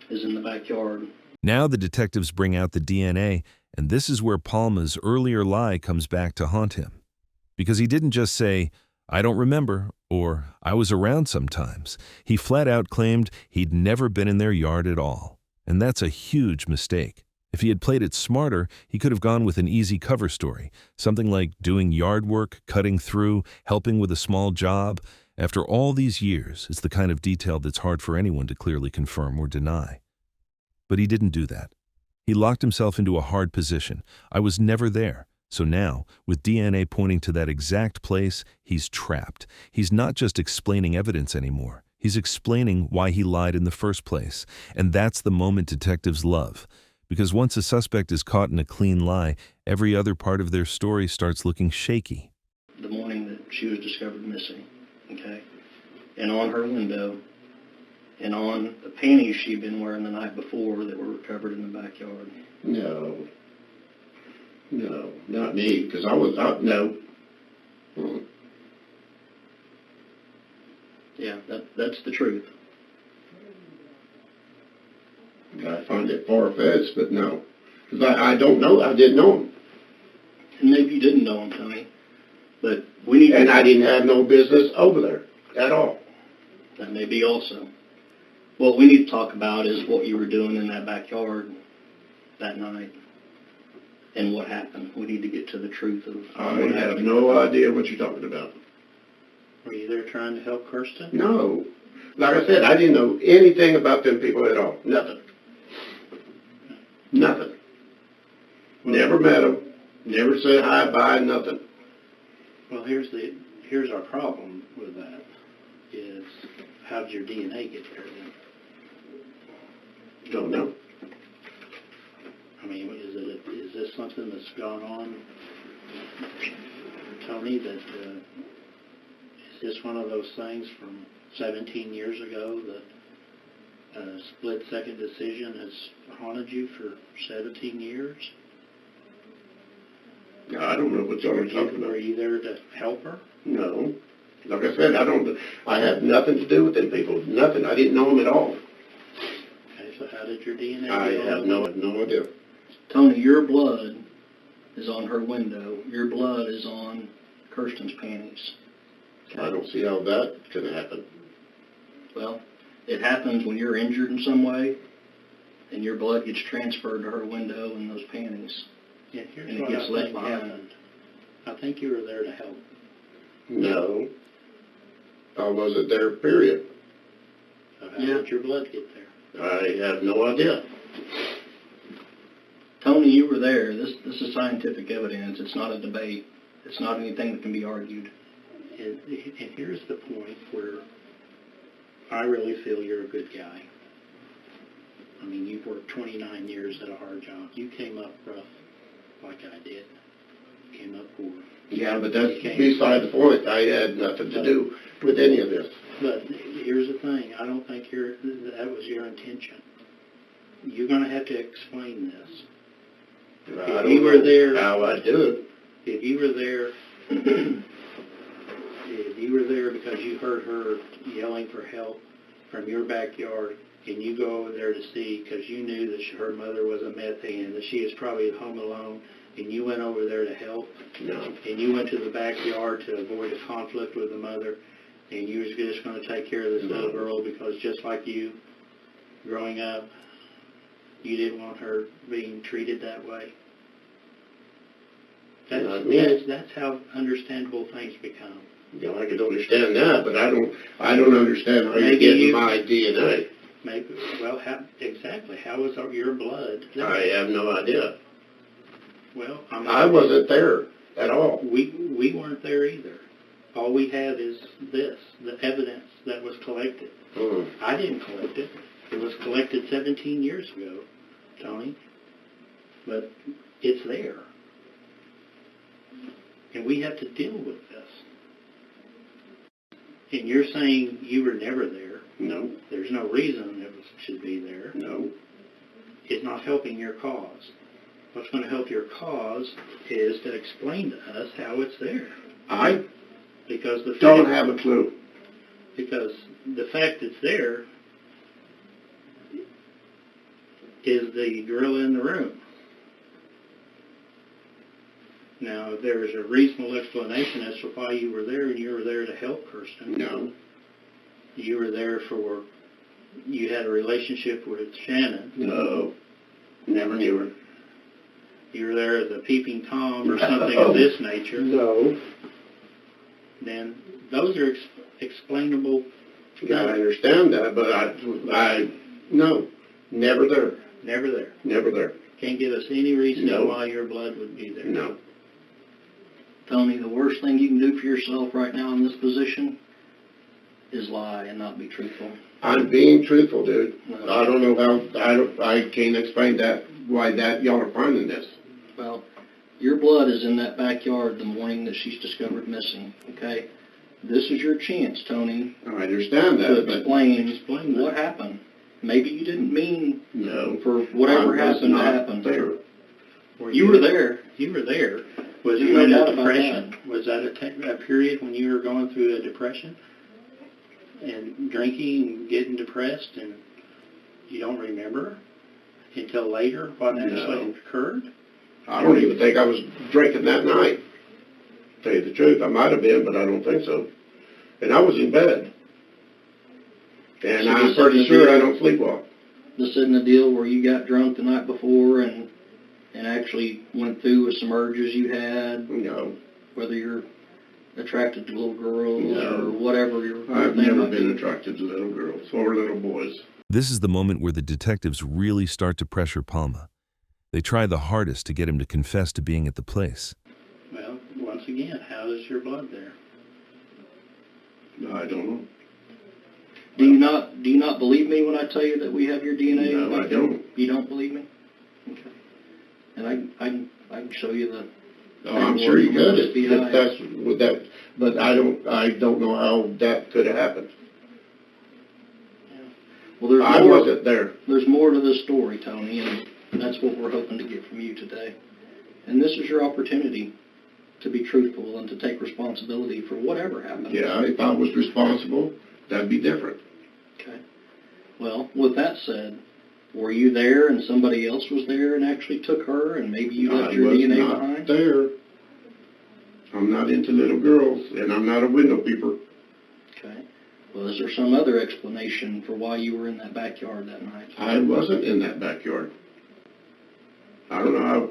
is in the backyard. Now the detectives bring out the DNA, and this is where Palma's earlier lie comes back to haunt him. Because he didn't just say, "I don't remember," or "I was around sometimes." He flat out claimed he'd never been in their yard at all. And that's a huge mistake. If he had played it smarter, he could have gone with an easy cover story, something like doing yard work, cutting through, helping with a small job. After all these years, it's the kind of detail that's hard for anyone to clearly confirm or deny. But he didn't do that. He locked himself into a hard position. I was never there. So now, with DNA pointing to that exact place, he's trapped. He's not just explaining evidence anymore. He's explaining why he lied in the first place. And that's the moment detectives love. Because once a suspect is caught in a clean lie, every other part of their story starts looking shaky. The morning that she was discovered missing, okay? And on her window, and on the panties she'd been wearing the night before that were recovered in the backyard. No, not me, because I was out, no. Yeah, that's the truth. I find it far-fetched, but no. Because I don't know, I didn't know him. And maybe you didn't know him, Tony, but we need And to... I didn't have no business over there at all. That may be also. What we need to talk about is what you were doing in that backyard that night and what happened. We need to get to the truth of I what have happened. no idea what you're talking about. Were you there trying to help Kirsten? No. Like I said, I didn't know anything about them people at all. Nothing. Nothing. Never met them. Never said hi, bye, nothing. Well, here's our problem with that, is how did your DNA get there then? Don't know. I mean, is this something that's gone on, Tony, that is this one of those things from 17 years ago that a split-second decision has haunted you for 17 years? I don't know what y'all are talking Were about. you there to help her? No. Like I said, I have nothing to do with them people. Nothing. I didn't know them at all. Okay, so how did your DNA I get have on? no idea. Tony, your blood is on her window. Your blood is on Kirsten's panties. I don't see how that can happen. Well, it happens when you're injured in some way and your blood gets transferred to her window and those panties. Yeah, here's and it what gets I left think behind. happened. I think you were there to help. No. I wasn't there, period. So how did your blood get there? I have no idea. Tony, you were there. This is scientific evidence. It's not a debate. It's not anything that can be argued. And here's the point where I really feel you're a good guy. I mean, you've worked 29 years at a hard job. You came up rough like I did. Came up poor. Yeah, but that's beside the point. I had nothing to do with any of this. But here's the thing. I don't think that was your intention. You're going to have to explain this. I If don't you were know there, how I do it. if you were there, if you were there because you heard her yelling for help from your backyard, and you go over there to see because you knew that her mother was a meth hand, that she was probably at home alone, and you went over there to help, No. and you went to the backyard to avoid a conflict with the mother, and you was just going to take care of this little girl because just like you, growing up, you didn't want her being treated that way. That's how understandable things become. You know, I could understand that, but I don't understand how you're getting my DNA. Maybe. Well, exactly. How was your blood there? I have no idea. Well, I wasn't there at all. We weren't there either. All we have is this, the evidence that was collected. I didn't collect it. It was collected 17 years ago, Tony. But it's there. And we have to deal with this. And you're saying you were never there. No. There's no reason it should be there. No. It's not helping your cause. What's going to help your cause is to explain to us how it's there. I Because the don't have a clue. Because the fact it's there is the gorilla in the room. Now, if there is a reasonable explanation as to why you were there, and you were there to help Kirsten. No. You were there for, you had a relationship with Shannon. No. Never knew her. You were there as a peeping Tom or something of this nature. No. Then those are explainable. Yeah, I understand that, but no. Never there. Never there. Never there. Can't give us any reason No. why your blood would be there. No. Tony, the worst thing you can do for yourself right now in this position is lie and not be truthful. I'm being truthful, dude. No. I don't know how, I can't explain that, why that y'all are finding this. Well, your blood is in that backyard the morning that she's discovered missing, okay? This is your chance, Tony, I understand to that, but explain what happened. Maybe you didn't mean no. for whatever I was happened to not happen. there. You were there. You were there. Was There's you no in doubt a about depression? Was that a period when you were going through a depression and drinking and getting depressed, and you don't remember until later what actually occurred? I don't even think I was drinking that night. To tell you the truth, I might have been, but I don't think so. And I was in bed. And So I'm this pretty isn't sure the- I don't sleepwalk. This isn't a deal where you got drunk the night before and actually went through with some urges you had, No. whether you're attracted to little girls No. or whatever your I've thing never might been be. attracted to little girls or little boys. This is the moment where the detectives really start to pressure Palma. They try the hardest to get him to confess to being at the place. Well, once again, how is your blood there? I don't know. Do you not believe me when I tell you that we have your DNA? No, I don't. You don't believe me? Okay. And I can show you the. No, I'm sure you could. FBI. If that's with that, but I don't know how that could have happened. Well, there's I more. wasn't there. There's more to this story, Tony, and that's what we're hoping to get from you today. And this is your opportunity to be truthful and to take responsibility for whatever happened. Yeah, if I was responsible, that'd be different. Okay. Well, with that said, were you there and somebody else was there and actually took her and maybe you left I your was DNA not behind? there. I'm not into little girls, and I'm not a window peeper. Okay. Well, is there some other explanation for why you were in that backyard that night? I wasn't in that backyard. I don't know how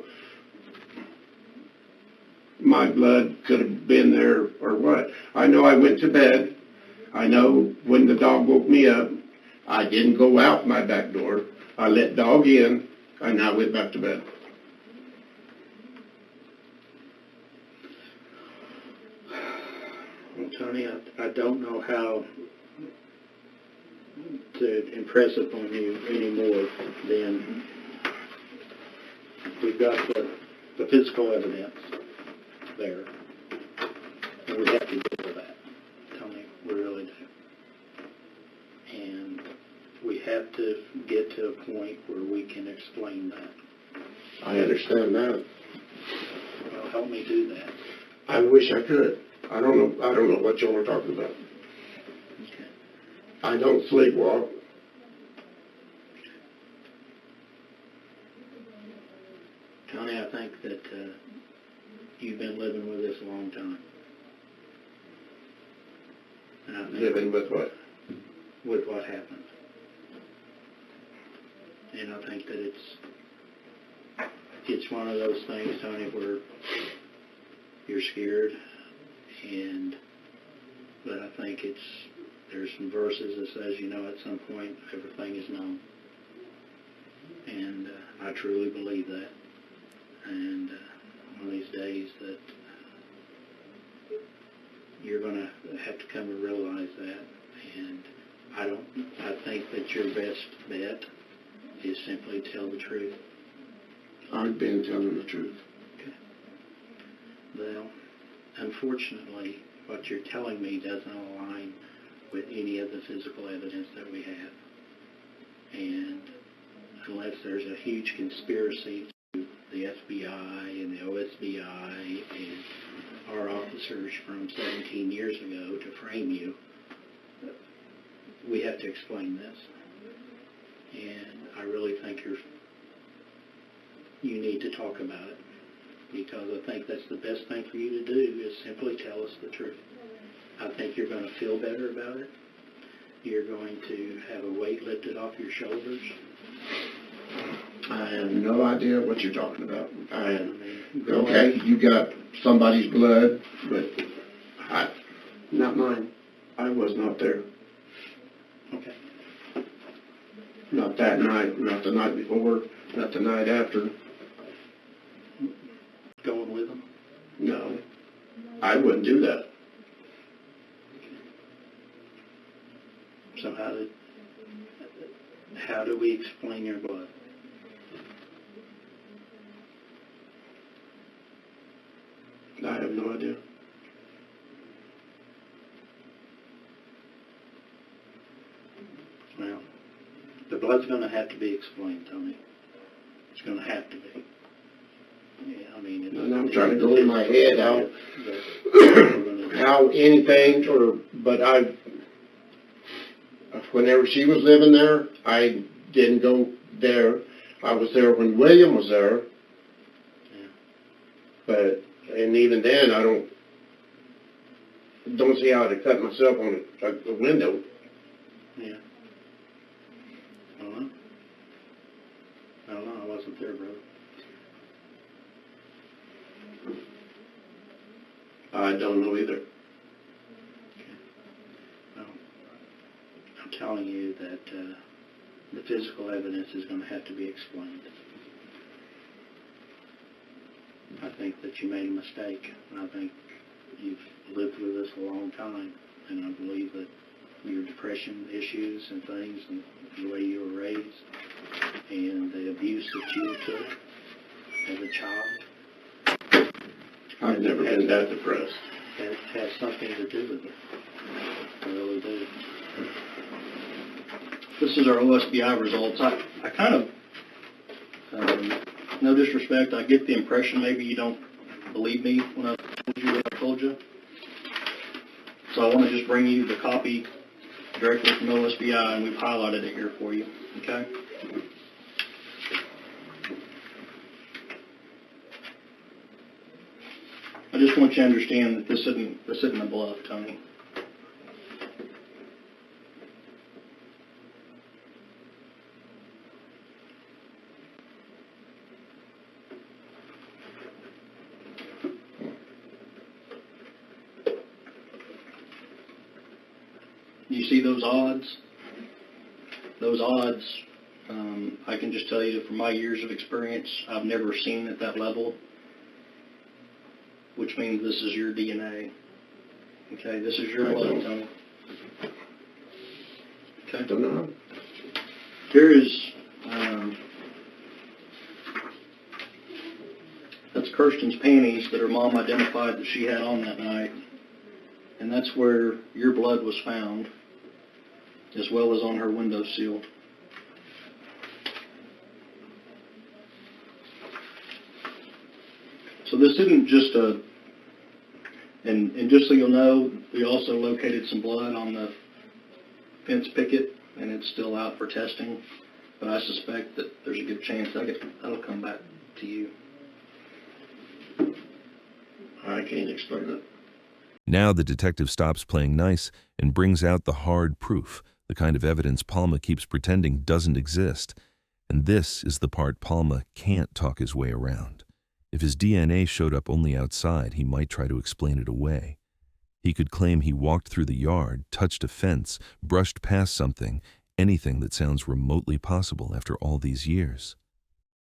my blood could have been there or what. I know I went to bed. I know when the dog woke me up, I didn't go out my back door. I let dog in, and I went back to bed. Well, Tony, I don't know how to impress upon you any more than we've got the physical evidence there. And we have to deal with that, Tony. We really do. And we have to get to a point where we can explain that. I understand that. Well, help me do that. I wish I could. I don't know what y'all are talking about. Okay. I don't sleepwalk. Tony, I think that you've been living with this a long time. And I think Living with what? with what happened. And I think that it's one of those things, Tony, where you're scared, but I think there's some verses that says, at some point everything is known. And I truly believe that. And one of these days that you're going to have to come to realize that. And I think that your best bet is simply tell the truth. I've been telling the truth. Okay. Well, unfortunately, what you're telling me doesn't align with any of the physical evidence that we have. And unless there's a huge conspiracy to the FBI and the OSBI and our officers from 17 years ago to frame you, we have to explain this. And I really think you need to talk about it, because I think that's the best thing for you to do is simply tell us the truth. I think you're going to feel better about it. You're going to have a weight lifted off your shoulders. I have no idea what you're talking about. Okay, you got somebody's blood, but not mine. I was not there. Okay. Not that night, not the night before, not the night after. Going with them? No, I wouldn't do that. So how do we explain your blood? I have no idea. Well, the blood's going to have to be explained, Tony. It's going to have to be. Yeah, I mean, And I'm trying to go in my head how anything, but whenever she was living there, I didn't go there. I was there when William was there. Yeah. And even then, I don't see how I'd cut myself on a window. Yeah. I don't know. I wasn't there, brother. I don't know either. Okay. Well, I'm telling you that the physical evidence is going to have to be explained. I think that you made a mistake, and I think you've lived with us a long time, and I believe that your depression issues and things, and the way you were raised, and the abuse that you took as a child, I've never been that depressed. that has something to do with it. I really do. This is our OSBI results. I kind of, no disrespect, I get the impression maybe you don't believe me when I told you what I told you. So I want to just bring you the copy directly from OSBI, and we've highlighted it here for you, okay? I just want you to understand that this isn't a bluff, Tony. You see those odds? Those odds, I can just tell you that from my years of experience, I've never seen at that level, which means this is your DNA. Okay, this is your blood, Tony. Okay. Don't know. Here is, that's Kirsten's panties that her mom identified that she had on that night. And that's where your blood was found, as well as on her windowsill. So this isn't just and just so you'll know, we also located some blood on the fence picket, and it's still out for testing. But I suspect that there's a good chance that'll come back to you. I can't explain it. Now the detective stops playing nice and brings out the hard proof, the kind of evidence Palma keeps pretending doesn't exist. And this is the part Palma can't talk his way around. If his DNA showed up only outside, he might try to explain it away. He could claim he walked through the yard, touched a fence, brushed past something, anything that sounds remotely possible after all these years.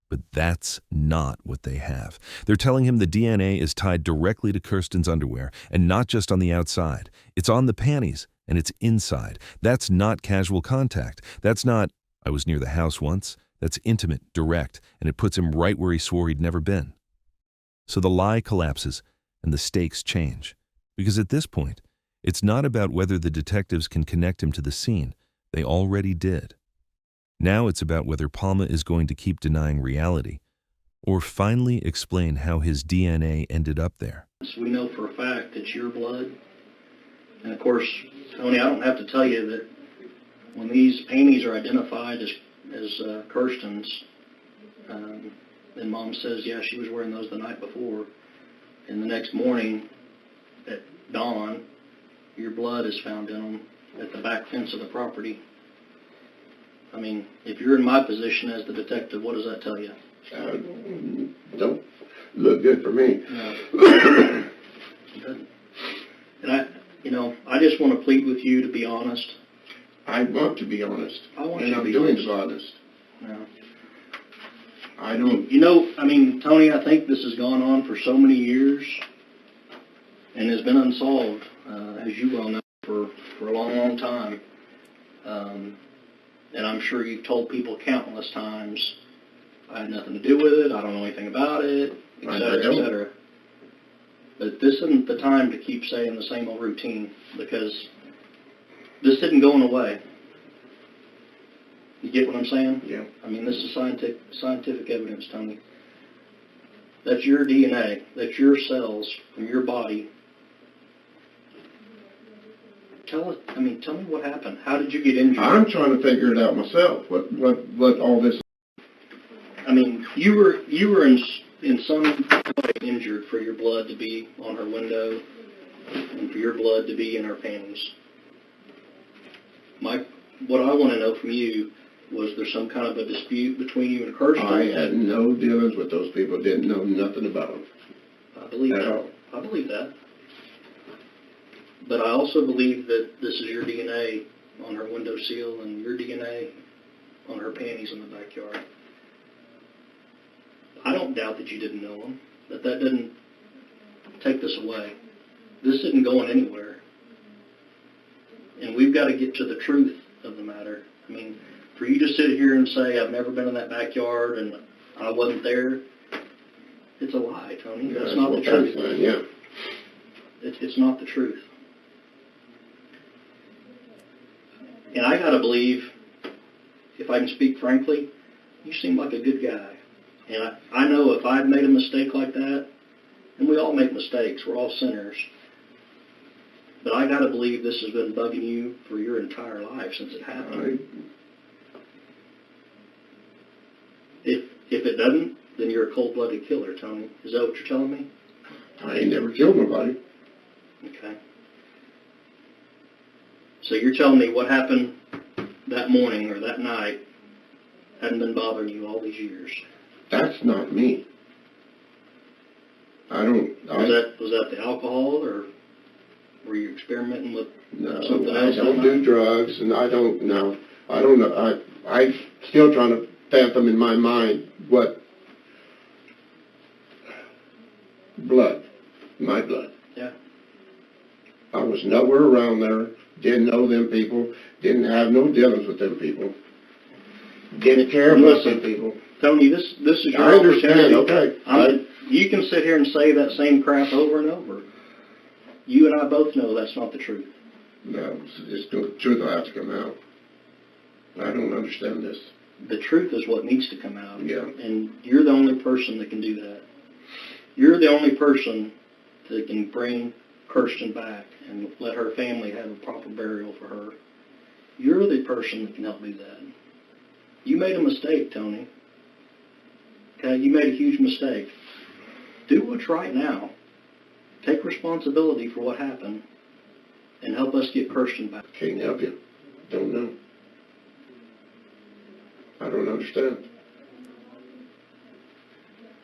But that's not what they have. They're telling him the DNA is tied directly to Kirsten's underwear, and not just on the outside. It's on the panties, and it's inside. That's not casual contact. That's not, I was near the house once. That's intimate, direct, and it puts him right where he swore he'd never been. So the lie collapses, and the stakes change. Because at this point, it's not about whether the detectives can connect him to the scene. They already did. Now it's about whether Palma is going to keep denying reality, or finally explain how his DNA ended up there. So we know for a fact it's your blood. And of course, Tony, I don't have to tell you that when these panties are identified as Kirsten's, And Mom says, yeah, she was wearing those the night before. And the next morning at dawn, your blood is found in them at the back fence of the property. I mean, if you're in my position as the detective, what does that tell you? Don't look good for me. No. It doesn't. And I just want to plead with you to be honest. I want to be honest. I want and you to I'm be doing honest. honest. No. I don't. Tony, I think this has gone on for so many years and has been unsolved, as you well know, for a long, long time. And I'm sure you've told people countless times, I had nothing to do with it, I don't know anything about it, et cetera, et cetera. But this isn't the time to keep saying the same old routine, because this isn't going away. You get what I'm saying? Yeah. I mean, this is scientific evidence, Tony. That's your DNA. That's your cells from your body. Tell me what happened. How did you get injured? I'm trying to figure it out myself. What all this? I mean, you were in some way injured for your blood to be on her window and for your blood to be in her panties. What I want to know from you, was there some kind of a dispute between you and Kirsten? I had no dealings with those people. Didn't know nothing about them. I believe at that. all. I believe that. But I also believe that this is your DNA on her window sill and your DNA on her panties in the backyard. I don't doubt that you didn't know them, that didn't take this away. This isn't going anywhere. And we've got to get to the truth of the matter. I mean, for you to sit here and say, I've never been in that backyard and I wasn't there, it's a lie, Tony. That's not the truth. Yeah. It's not the truth. And I got to believe, if I can speak frankly, you seem like a good guy. And I know if I'd made a mistake like that, and we all make mistakes, we're all sinners, but I got to believe this has been bugging you for your entire life since it happened. If it doesn't, then you're a cold-blooded killer, Tony. Is that what you're telling me? I ain't never killed nobody. Okay. So you're telling me what happened that morning or that night hadn't been bothering you all these years? That's not me. Was that the alcohol, or were you experimenting with something else? I don't do drugs, and I don't know. I'm still trying to fathom in my mind what my blood. Yeah. I was nowhere around there, didn't know them people, didn't have no dealings with them people, didn't care about them people. Tony, this is your I understand, opportunity. okay. You can sit here and say that same crap over and over. You and I both know that's not the truth. No, the truth will have to come out. I don't understand this. The truth is what needs to come out. Yeah. And you're the only person that can do that. You're the only person that can bring Kirsten back and let her family have a proper burial for her. You're the person that can help do that. You made a mistake, Tony. Okay, you made a huge mistake. Do what's right now. Take responsibility for what happened and help us get Kirsten back. Can't help you. Don't know. I don't understand.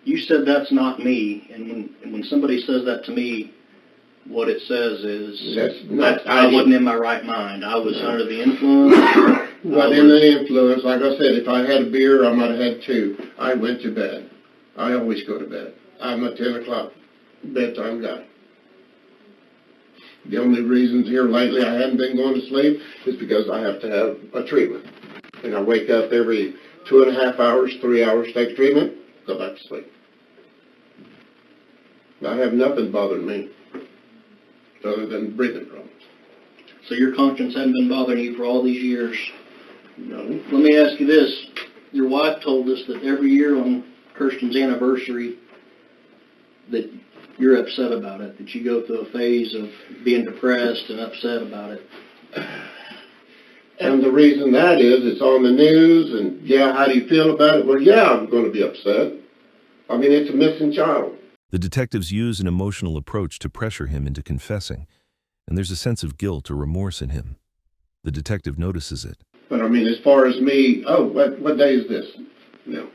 You said that's not me, and when somebody says that to me, what it says is I wasn't in my right mind. I was under the influence. Wasn't in the influence. Like I said, if I had a beer, I might have had two. I went to bed. I always go to bed. I'm a 10 o'clock bedtime guy. The only reasons here lately I haven't been going to sleep is because I have to have a treatment. And I wake up every 2.5 hours, 3 hours, take treatment, go back to sleep. I have nothing bothering me other than breathing problems. So your conscience hadn't been bothering you for all these years? No. Let me ask you this. Your wife told us that every year on Kirsten's anniversary that you're upset about it, that you go through a phase of being depressed and upset about it. And the reason that is, it's on the news, and yeah, how do you feel about it? Well, yeah, I'm going to be upset. I mean, it's a missing child. The detectives use an emotional approach to pressure him into confessing, and there's a sense of guilt or remorse in him. The detective notices it. But I mean, as far as me, what day is this? No.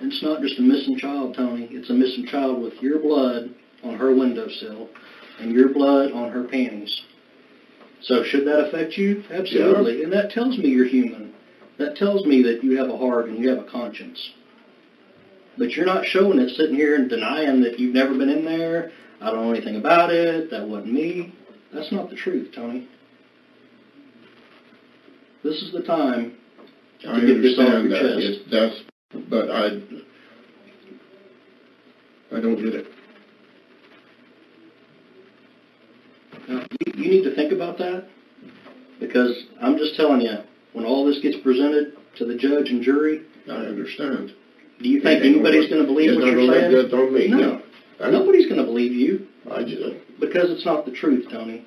It's not just a missing child, Tony. It's a missing child with your blood on her windowsill and your blood on her panties. So should that affect you? Absolutely. Yeah. And that tells me you're human. That tells me that you have a heart and you have a conscience. But you're not showing it, sitting here and denying that you've never been in there. I don't know anything about it. That wasn't me. That's not the truth, Tony. This is the time to get this off your chest. Yes, but I don't get it. Now, you need to think about that, because I'm just telling you, when all this gets presented to the judge and jury, I understand. Do you think anybody's going to believe what you're saying? It's not on me. No. Nobody's going to believe you. I just... Because it's not the truth, Tony.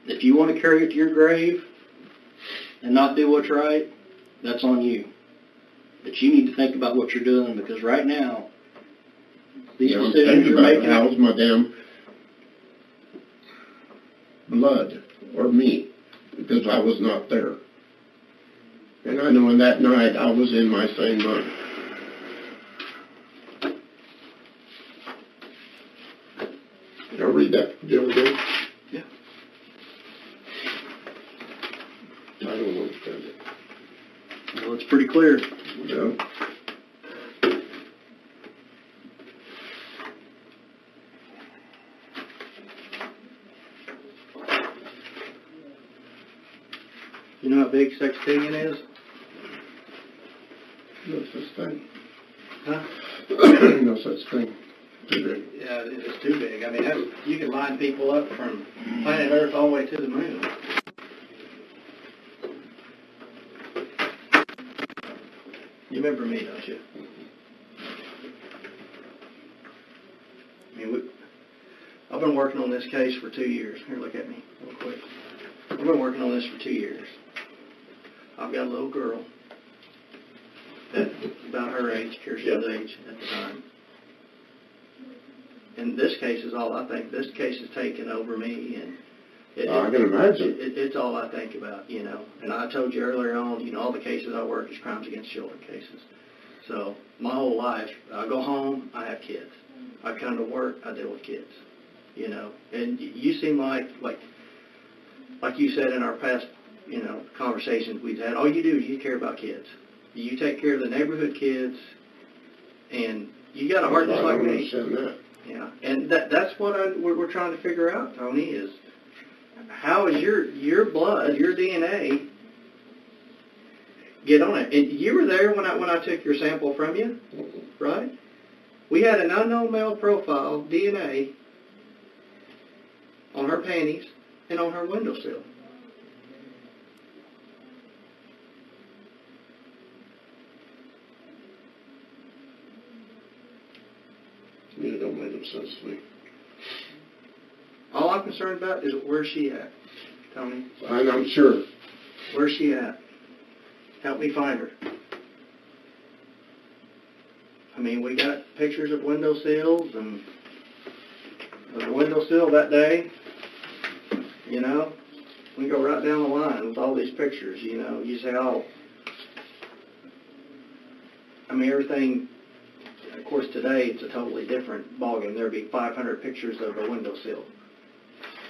If you want to carry it to your grave and not do what's right, that's on you. But you need to think about what you're doing, because right now, these decisions you're making... How's my damn blood or me, because I was not there. And I know in that night I was in my sane mind. Did I read that? Did you ever do it? Yeah. I don't understand it. Well, it's pretty clear. Yeah. You know how big sexting is? No such thing. Huh? No such thing. Too big. Yeah, it's too big. I mean, you can line people up from planet Earth all the way to the moon. You remember me, don't you? I mean, I've been working on this case for 2 years. Here, look at me real quick. I've been working on this for 2 years. I've got a little girl that's about her age, Kirsten's age at the time. And this case is all I think. This case has taken over me, and I can imagine. It's all I think about, you know. And I told you earlier on, you know, all the cases I work is crimes against children cases. So my whole life, I go home, I have kids. I come to work, I deal with kids, you know. And you seem like you said in our past, you know, conversations we've had, all you do is you care about kids. You take care of the neighborhood kids, and you got a heart just like me. That. Yeah, and that's what we're trying to figure out, Tony, is how is your blood, your DNA, get on it? And you were there when I took your sample from you, right? We had an unknown male profile, DNA, on her panties and on her windowsill. It don't make no sense to me. All I'm concerned about is where's she at, Tony? And I'm sure. Where's she at? Help me find her. I mean, we got pictures of windowsills and of the windowsill that day. You know, we go right down the line with all these pictures. You know, you say, oh, I mean, everything. Of course, today it's a totally different ballgame. There'd be 500 pictures of a windowsill,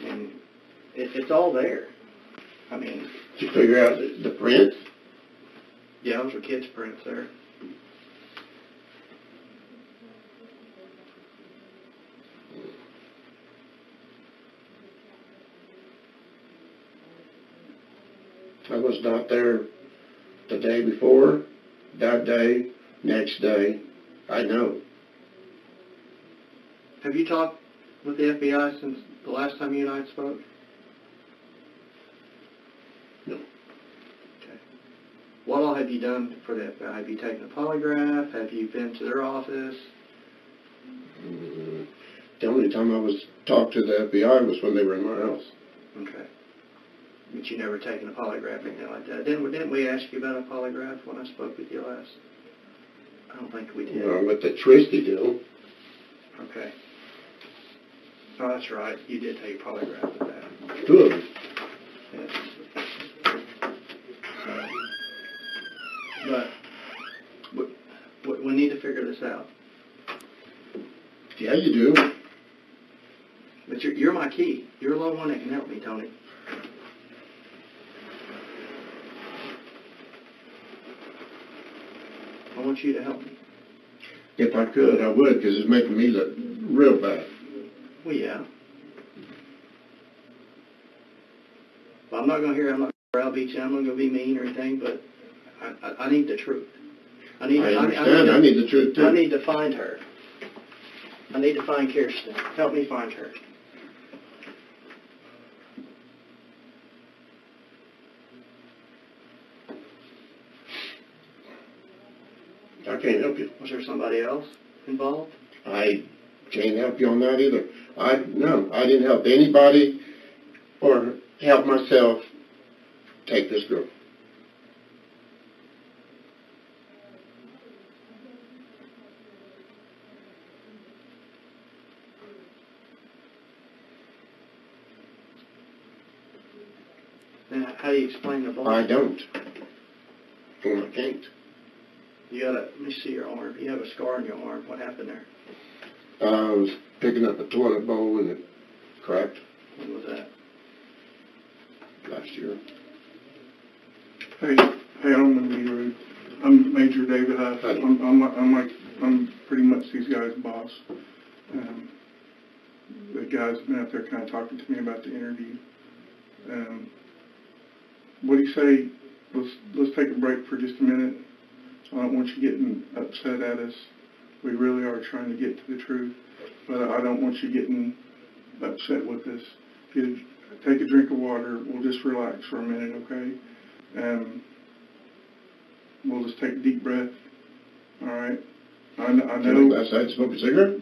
and it's all there. I mean, did you figure out the prints? Yeah, those were kids' prints there. I was not there the day before, that day, next day. I know. Have you talked with the FBI since the last time you and I spoke? No. Okay. What all have you done for the FBI? Have you taken a polygraph? Have you been to their office? The only time I was talked to the FBI was when they were in my house. Okay. But you never taken a polygraph or anything like that. Didn't we ask you about a polygraph when I spoke with you last? I don't think we did. Well, with the Tristy deal, Okay. Oh, that's right. You did take a polygraph with that. 2 of them. Yes. But we need to figure this out. Yeah, you do. But you're my key. You're the only one that can help me, Tony. I want you to help me. If I could, I would, because it's making me look real bad. Well, yeah. Well, I'm not going to browbeat you. I'm not going to be mean or anything, but I need the truth. I understand. I need the truth, too. I need to find her. I need to find Kirsten. Help me find her. I can't help you. Was there somebody else involved? I can't help you on that either. No, I didn't help anybody or help myself take this girl. Then how do you explain the blood? I don't. Well, I can't. Let me see your arm. You have a scar on your arm. What happened there? I was picking up a toilet bowl and it cracked When was that? last year. Hey, I don't mean to be rude. I'm Major David Huff. Hi. I'm pretty much these guys' boss. The guys have been out there kind of talking to me about the interview. What do you say? Let's take a break for just a minute. I don't want you getting upset at us. We really are trying to get to the truth, but I don't want you getting upset with us. Take a drink of water. We'll just relax for a minute, okay? We'll just take a deep breath. All right. I know. Can I go outside and smoke a cigarette?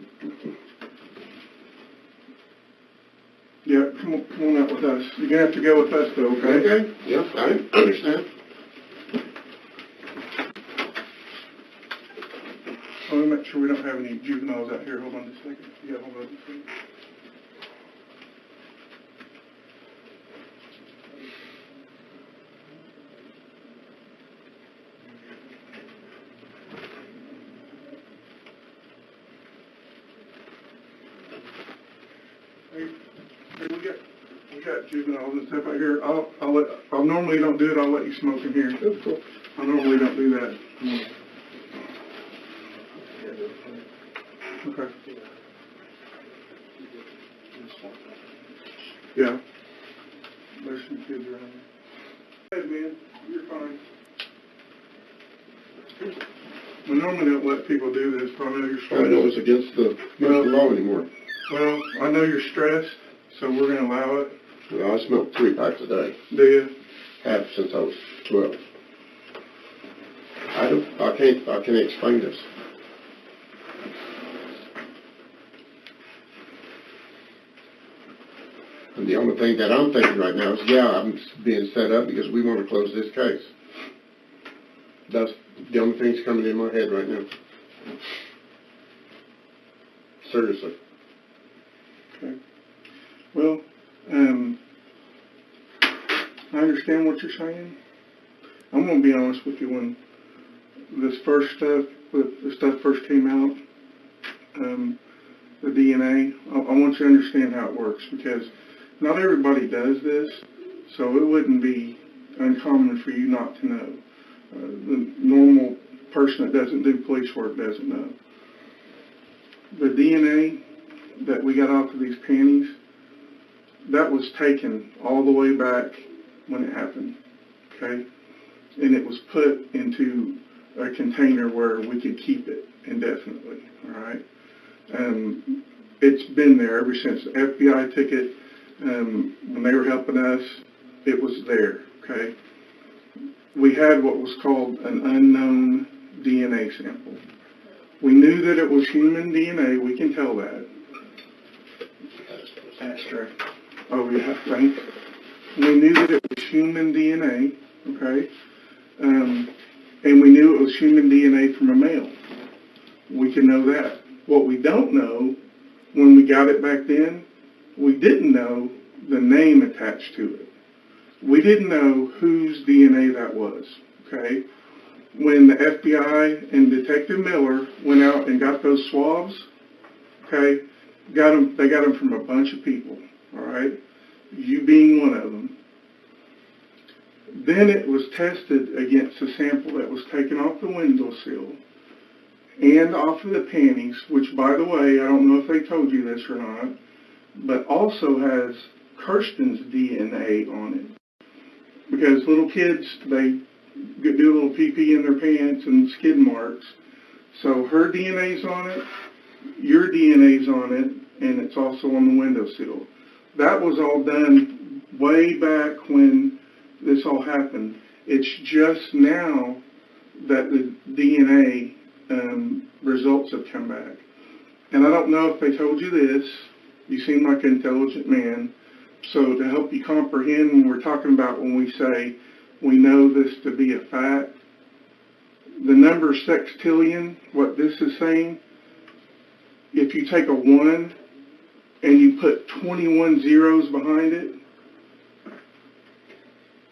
Yeah, come on out with us. You're gonna have to go with us, though, okay? Okay. Yeah, I understand. I want to make sure we don't have any juveniles out here. Hold on just a second. Yeah, hold on just a second. Hey, we got juveniles and stuff out here. I normally don't do it. I'll let you smoke in here. That's cool. I normally don't do that. Okay. Yeah. There's some kids around here. Hey, man, you're fine. We normally don't let people do this, but I know you're I stressed. know it's against the law anymore. Well, I know you're stressed, so we're going to allow it. Well, I smoke 3 packs a day. Do you? Have since I was 12. I can't explain this. And the only thing that I'm thinking right now is, I'm being set up because we want to close this case. That's the only thing that's coming in my head right now. Seriously. Okay. Well, I understand what you're saying. I'm going to be honest with you. When this first stuff, first came out, the DNA, I want you to understand how it works, because not everybody does this, so it wouldn't be uncommon for you not to know. The normal person that doesn't do police work doesn't know. The DNA that we got off of these panties, that was taken all the way back when it happened, okay? And it was put into a container where we could keep it indefinitely, all right? It's been there ever since the FBI took it. When they were helping us, it was there, okay? We had what was called an unknown DNA sample. We knew that it was human DNA, we can tell that. That's true. Oh, yeah, thanks. We knew that it was human DNA, okay? And we knew it was human DNA from a male. We can know that. What we don't know, when we got it back then, we didn't know the name attached to it. We didn't know whose DNA that was, okay? When the FBI and Detective Miller went out and got those swabs, okay, they got them from a bunch of people, all right? You being one of them. Then it was tested against a sample that was taken off the windowsill and off of the panties, which, by the way, I don't know if they told you this or not, but also has Kirsten's DNA on it. Because little kids, they do a little pee-pee in their pants and skid marks. So her DNA's on it, your DNA's on it, and it's also on the windowsill. That was all done way back when this all happened. It's just now that the DNA results have come back. And I don't know if they told you this. You seem like an intelligent man. So to help you comprehend when we're talking about when we say we know this to be a fact, the number sextillion, what this is saying, if you take a 1 and you put 21 zeros behind it,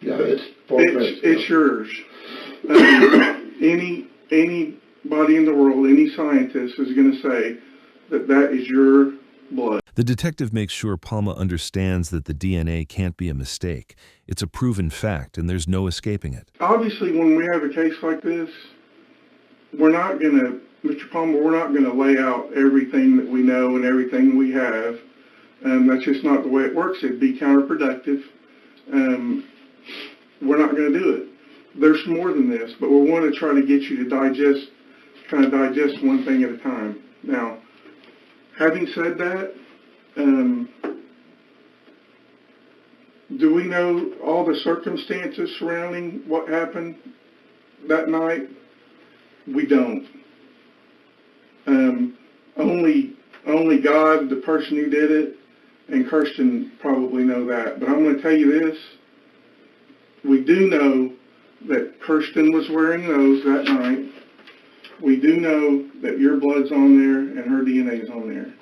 Yeah, it's it's yours. Anybody in the world, any scientist is going to say that that is your blood. The detective makes sure Palma understands that the DNA can't be a mistake. It's a proven fact, and there's no escaping it. Obviously, when we have a case like this, we're not going to, Mr. Palmer, we're not going to lay out everything that we know and everything we have. That's just not the way it works. It'd be counterproductive. We're not going to do it. There's more than this, but we want to try to get you to digest one thing at a time. Now, having said that, do we know all the circumstances surrounding what happened that night? We don't. Only God, the person who did it, and Kirsten probably know that. But I'm going to tell you this. We do know that Kirsten was wearing those that night. We do know that your blood's on there and her DNA's on there.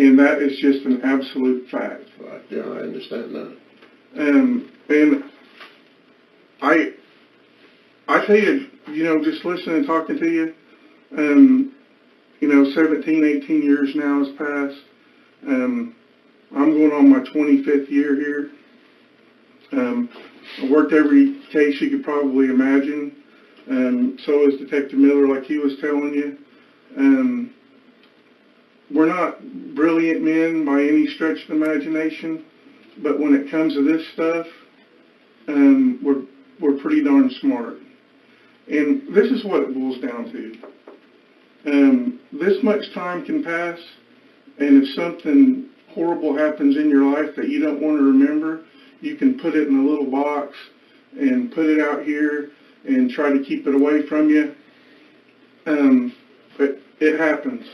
And that is just an absolute fact. Right. Yeah, I understand that. And I tell you, just listening and talking to you, 17, 18 years now has passed. I'm going on my 25th year here. I worked every case you could probably imagine. So is Detective Miller, like he was telling you. We're not brilliant men by any stretch of the imagination, but when it comes to this stuff, we're pretty darn smart. And this is what it boils down to. This much time can pass, and if something horrible happens in your life that you don't want to remember, you can put it in a little box and put it out here and try to keep it away from you. It happens.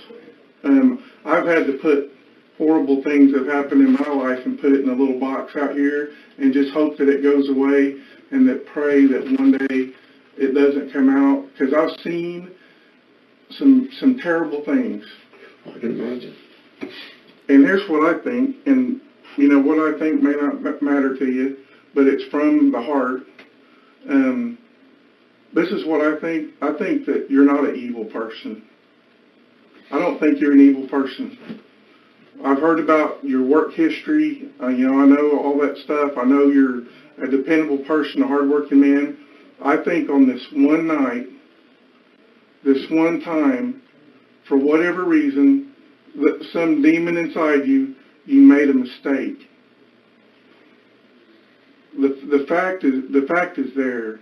I've had to put horrible things that have happened in my life and put it in a little box out here and just hope that it goes away and that pray that one day it doesn't come out, because I've seen some terrible things. I can imagine. And here's what I think, and what I think may not matter to you, but it's from the heart. This is what I think. I think that you're not an evil person. I don't think you're an evil person. I've heard about your work history. I know all that stuff. I know you're a dependable person, a hardworking man. I think on this one night, this one time, for whatever reason, that some demon inside you made a mistake. The fact is there.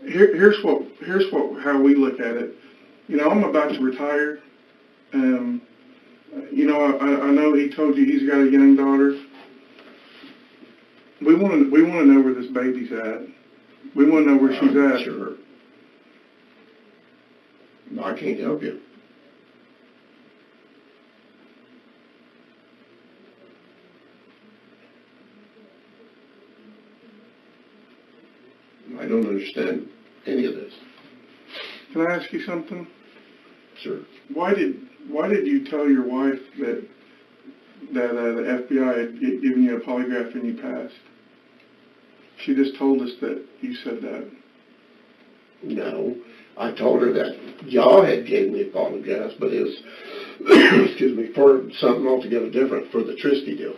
Here's how we look at it. I'm about to retire. I know he told you he's got a young daughter. We want to know where this baby's at. We want to know where she's at. Sure. I can't help you. don't understand any of this. Can I ask you something? Sure. Why did you tell your wife that the FBI had given you a polygraph and you passed? She just told us that you said that. No, I told her that y'all had gave me a polygraph, but it was, excuse me, for something altogether different, for the Tristy deal.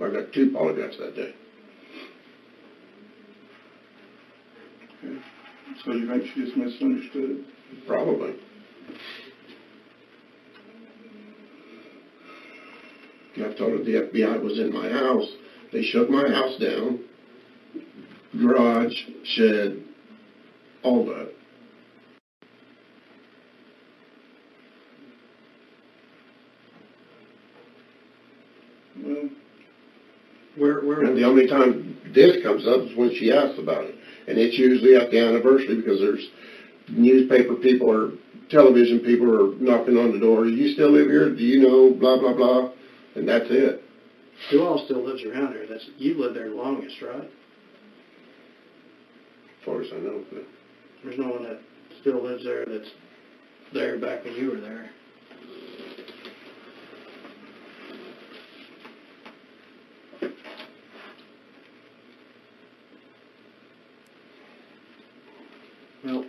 I got 2 polygraphs that day. Okay. So you think she just misunderstood? Probably. I told her the FBI was in my house. They shut my house down, garage, shed, all that. Well, And the only time this comes up is when she asks about it. And it's usually at the anniversary because there's newspaper people or television people are knocking on the door. Do you still live here? Do you know? Blah, blah, blah. And that's it. Who all still lives around here? You've lived there the longest, right? As far as I know. But There's no one that still lives there that's there back when you were there. Well,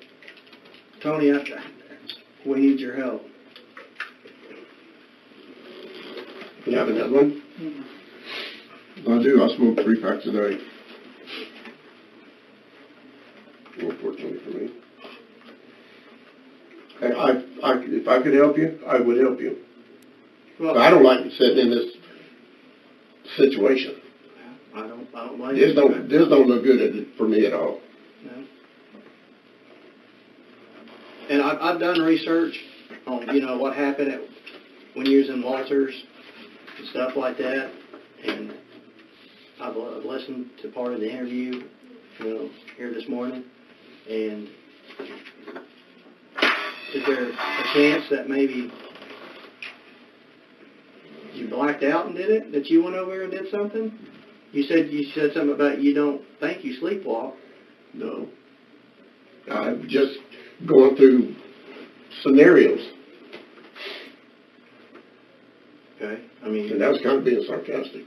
Tony, we need your help. you have another one? I do. I smoke 3 packs a day. Unfortunately for me. And if I could help you, I would help you. Well, But I don't like sitting in this situation. I don't like This don't look good for me at all. No. And I've done research on, what happened when you was in Walters and stuff like that, and I've listened to part of the interview, here this morning, and is there a chance that maybe you blacked out and did it? That you went over there and did something? You said something about you don't think you sleepwalk. No. I'm just going through scenarios. Okay, I mean, And that was kind of being sarcastic.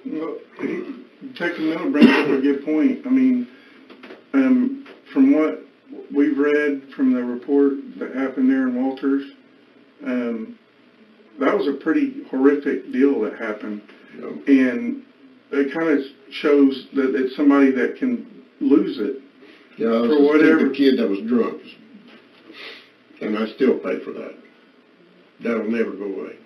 Well, Detective Miller brings up a good point. I mean, from what we've read from the report that happened there in Walters, that was a pretty horrific deal that happened. Yeah. And it kind of shows that it's somebody that can lose it. Yeah, I was For a whatever. stupid kid that was drunk. And I still pay for that. That'll never go away.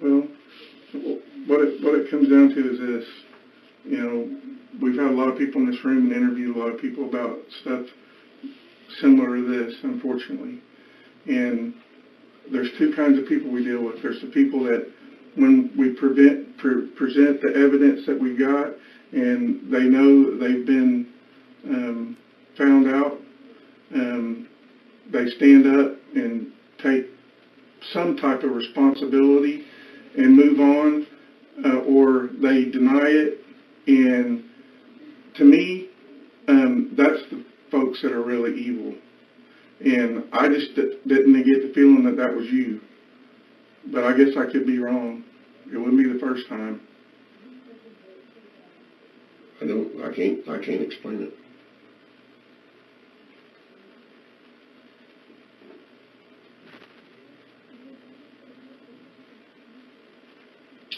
Well, what it comes down to is this. We've had a lot of people in this room and interviewed a lot of people about stuff similar to this, unfortunately. And there's 2 kinds of people we deal with. There's the people that, when we present the evidence that we've got, and they know that they've been found out, they stand up and take some type of responsibility and move on, or they deny it. And to me, that's the folks that are really evil. And I just didn't get the feeling that was you. But I guess I could be wrong. It wouldn't be the first time. I can't explain it.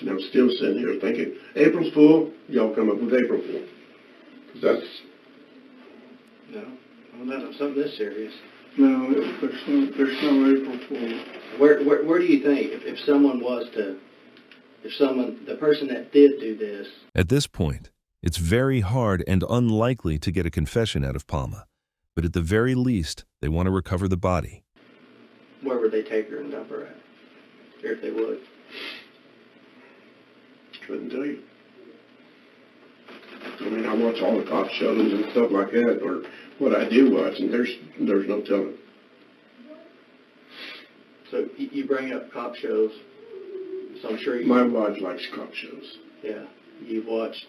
And I'm still sitting here thinking, April's Fool, y'all come up with April Fool. 'Cause that's... no, not something this serious. No, there's no April Fool. Where do you think, if someone the person that did do this? At this point, it's very hard and unlikely to get a confession out of Palma, but at the very least, they want to recover the body. Where would they take her and dump her at? Or if they would? Couldn't tell you. I mean, I watch all the cop shows and stuff like that, or what I do watch, and there's no telling. So you bring up cop shows, so I'm sure My wife likes cop shows. yeah, you've watched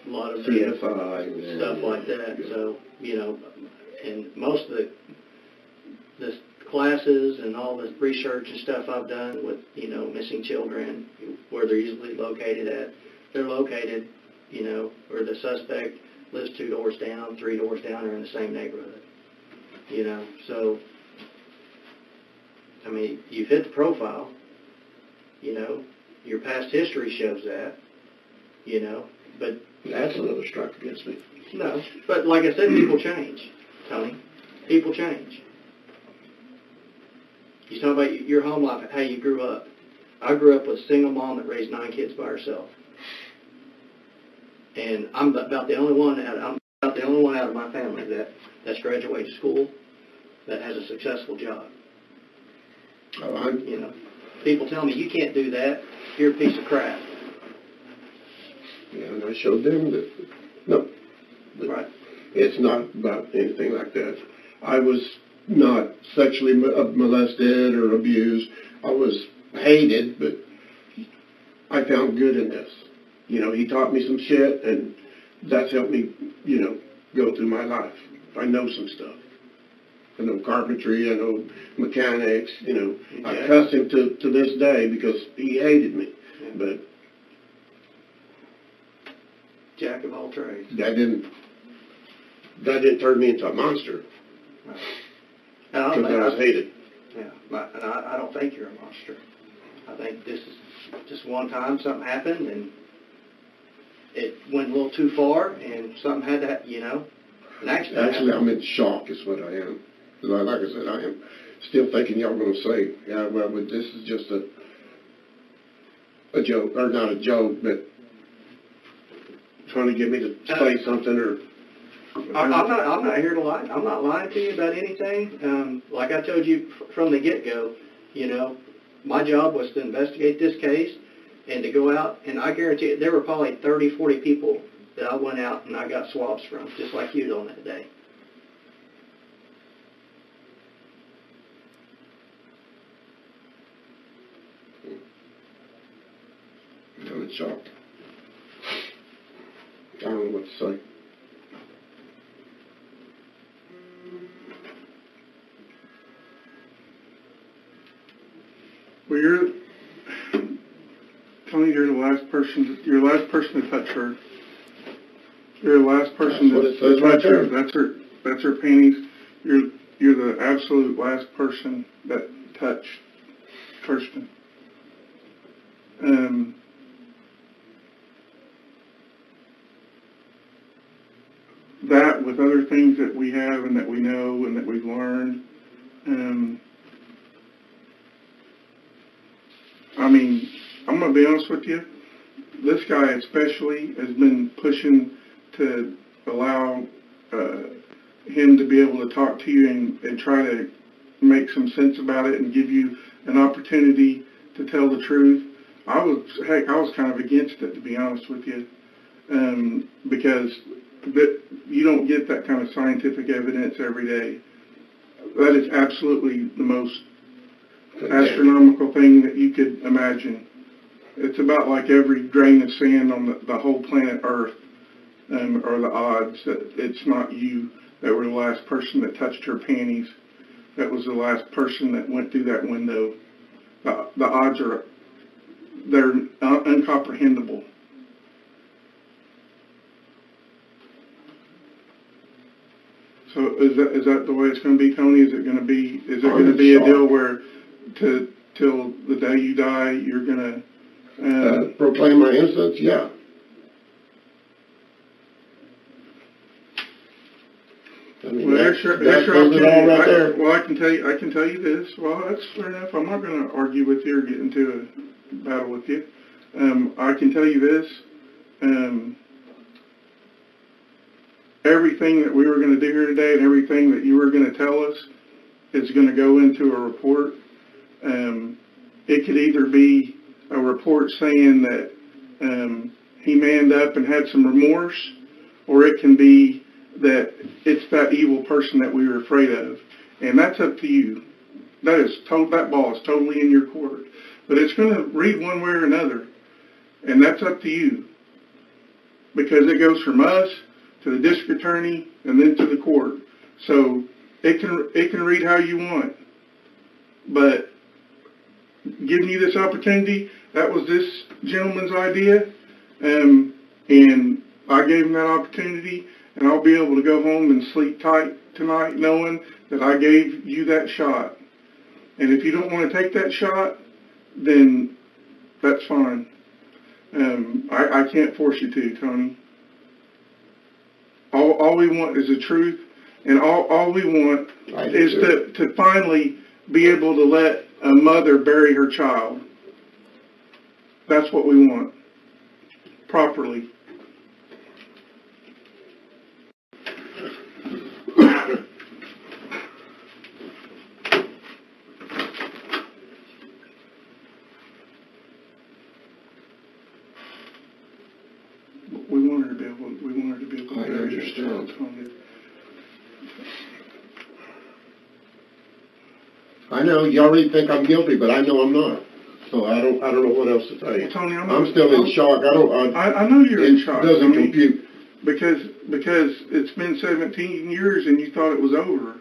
a lot of CSI. stuff like that. Yeah. So, and most of the classes and all the research and stuff I've done with, missing children, where they're usually located at, they're located, where the suspect lives 2 doors down, 3 doors down, or in the same neighborhood. So, I mean, you've hit the profile, your past history shows that, but That's another strike against me. no, but like I said, people change, Tony. People change. You talk about your home life, how you grew up. I grew up with a single mom that raised 9 kids by herself, and I'm about the only one out of my family that's graduated school, that has a successful job. Oh, People tell me you can't do that. You're a piece of crap. and I showed them that, no, Right. it's not about anything like that. I was not sexually molested or abused. I was hated, but I found good in this. He taught me some shit, and that's helped me, go through my life. I know some stuff. I know carpentry, I know mechanics, I cuss him to this day because he hated me. But Jack of all trades. that didn't turn me into a monster And because I was hated. Yeah, and I don't think you're a monster. I think this is just one time something happened and it went a little too far and something had to, an accident. Actually, I'm in shock is what I am. Like I said, I am still thinking y'all going to say, yeah, well, but this is just a joke, or not a joke, but trying to get me to say something or... I'm not here to lie. I'm not lying to you about anything. Like I told you from the get-go, my job was to investigate this case and to go out, and I guarantee you, there were probably 30, 40 people that I went out and I got swabs from, just like you did on that day. I'm in shock. I don't know what to say. Well, Tony, you're the last person to touch her. You're the last person That's what it to says right touch her. there. That's her panties. You're the absolute last person that touched Kirsten. That with other things that we have and that we know and that we've learned, I mean, I'm going to be honest with you. This guy especially has been pushing to allow him to be able to talk to you and try to make some sense about it and give you an opportunity to tell the truth. I was kind of against it, to be honest with you, because you don't get that kind of scientific evidence every day. That is absolutely the most astronomical thing that you could imagine. It's about like every grain of sand on the whole planet Earth, or the odds that it's not you that were the last person that touched her panties. That was the last person that went through that window. The odds they're incomprehensible. So is that the way it's going to be, Tony? Is it going to be a deal where till the day you die you're going to proclaim my innocence? Yeah. I mean, well, that's it all right there. Well, I can tell you this. Well, that's fair enough. I'm not going to argue with you or get into a battle with you. I can tell you this. Everything that we were going to do here today and everything that you were going to tell us is going to go into a report. It could either be a report saying that he manned up and had some remorse, or it can be that it's that evil person that we were afraid of. And that's up to you. That ball is totally in your court. But it's going to read one way or another. And that's up to you. Because it goes from us to the district attorney and then to the court. So it can read how you want. But giving you this opportunity, that was this gentleman's idea. And I gave him that opportunity. And I'll be able to go home and sleep tight tonight knowing that I gave you that shot. And if you don't want to take that shot, then that's fine. I can't force you to, Tony. All we want is the truth, and all we want is to finally be able to let a mother bury her child. That's what we want, properly. We want her to be able to I understand. I know you already think I'm guilty, but I know I'm not. So I don't know what else to tell you. Well, Tony, I'm still in shock. I know you're in shock. It doesn't Tony, compute. because it's been 17 years and you thought it was over.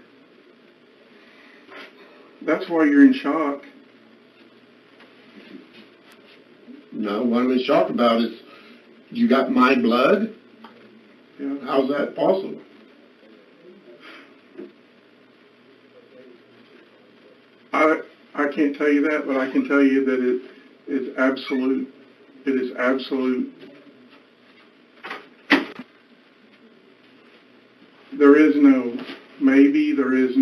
That's why you're in shock. No, what I'm in shock about is you got my blood. Yeah. How's that possible? I can't tell you that, but I can tell you that it is absolute. It is absolute. There is no maybe. There's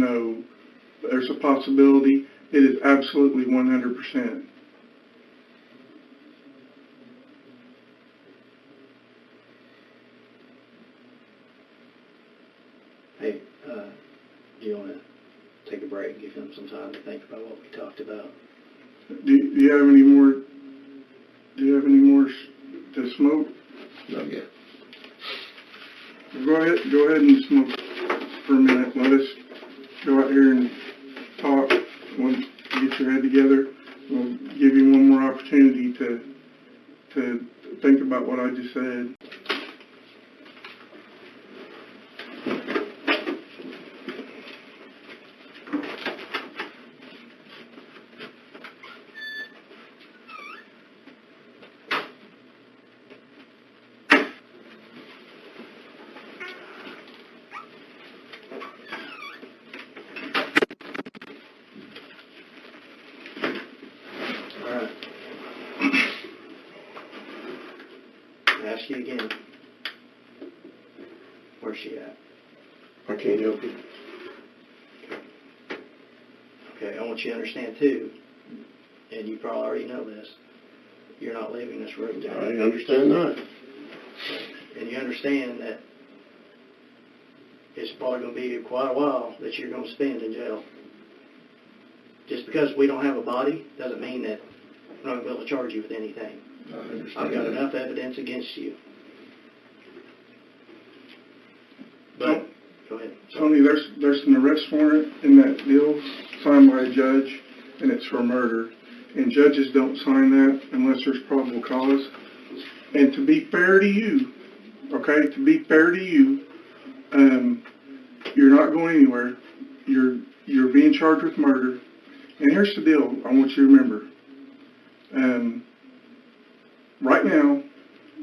a possibility. It is absolutely 100%. Hey, do you want to take a break, give him some time to think about what we talked about? Do you have any more? Do you have any more to smoke? Not yet. Go ahead and smoke for a minute. Let us go out here and talk. We'll get your head together. We'll give you one more opportunity to think about what I just said. Ask you again. Where's she at? I can't help you. Okay, I want you to understand too, and you probably already know this, you're not leaving this room I today. understand that. And you understand that it's probably going to be quite a while that you're going to spend in jail. Just because we don't have a body doesn't mean that we're not going to be able to charge you with anything. I understand I've got that. enough evidence against you. But, go ahead. Tony, there's an arrest warrant in that deal signed by a judge, and it's for murder. And judges don't sign that unless there's probable cause. And to be fair to you, okay, you're not going anywhere. You're being charged with murder. And here's the deal I want you to remember. Right now,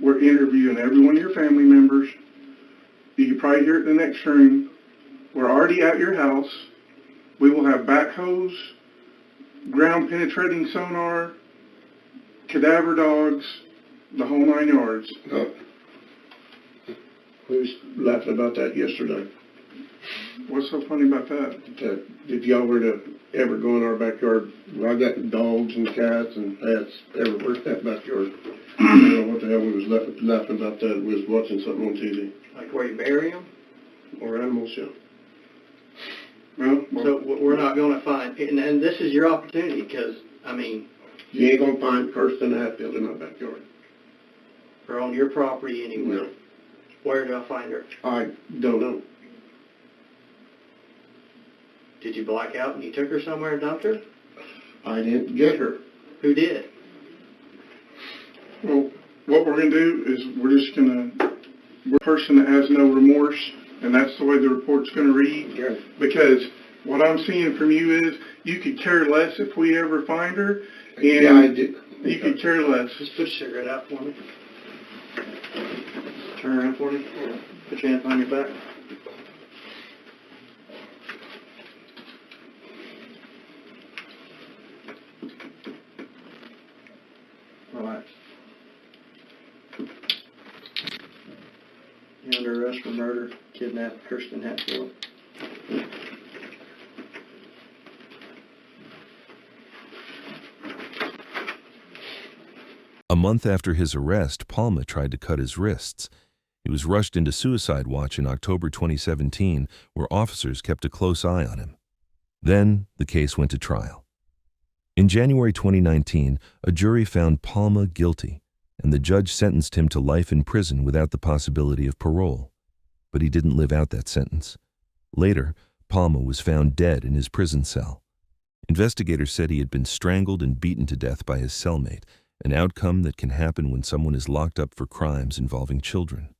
we're interviewing every one of your family members. You can probably hear it in the next room. We're already at your house. We will have backhoes, ground-penetrating sonar, cadaver dogs, the whole 9 yards. No. We was laughing about that yesterday. What's so funny about that? That if y'all were to ever go in our backyard, well, I got dogs and cats and pets everywhere in that backyard. I don't know what the hell we was laughing about that. We was watching something on TV. Like where you bury them? Or animal show. Well, So we're not going to find, and this is your opportunity because, I mean, You ain't gonna find Kirsten Hatfield in my backyard. or on your property anywhere. No. Where did I find her? I don't know. Did you black out and you took her somewhere and dumped her? I didn't get her. Who did? Well, what we're going to do is we're just going to, we're a person that has no remorse, and that's the way the report's going to read. Yeah. Because what I'm seeing from you is you could care less if we ever find her, and Yeah, I did. you could care less. Just put a cigarette out for me. Turn around for me. Put your hands on your back. Relax. You're under arrest for murder, kidnapped Kirsten Hatfield. A month after his arrest, Palma tried to cut his wrists. He was rushed into suicide watch in October 2017, where officers kept a close eye on him. Then the case went to trial. In January 2019, a jury found Palma guilty, and the judge sentenced him to life in prison without the possibility of parole. But he didn't live out that sentence. Later, Palma was found dead in his prison cell. Investigators said he had been strangled and beaten to death by his cellmate, an outcome that can happen when someone is locked up for crimes involving children.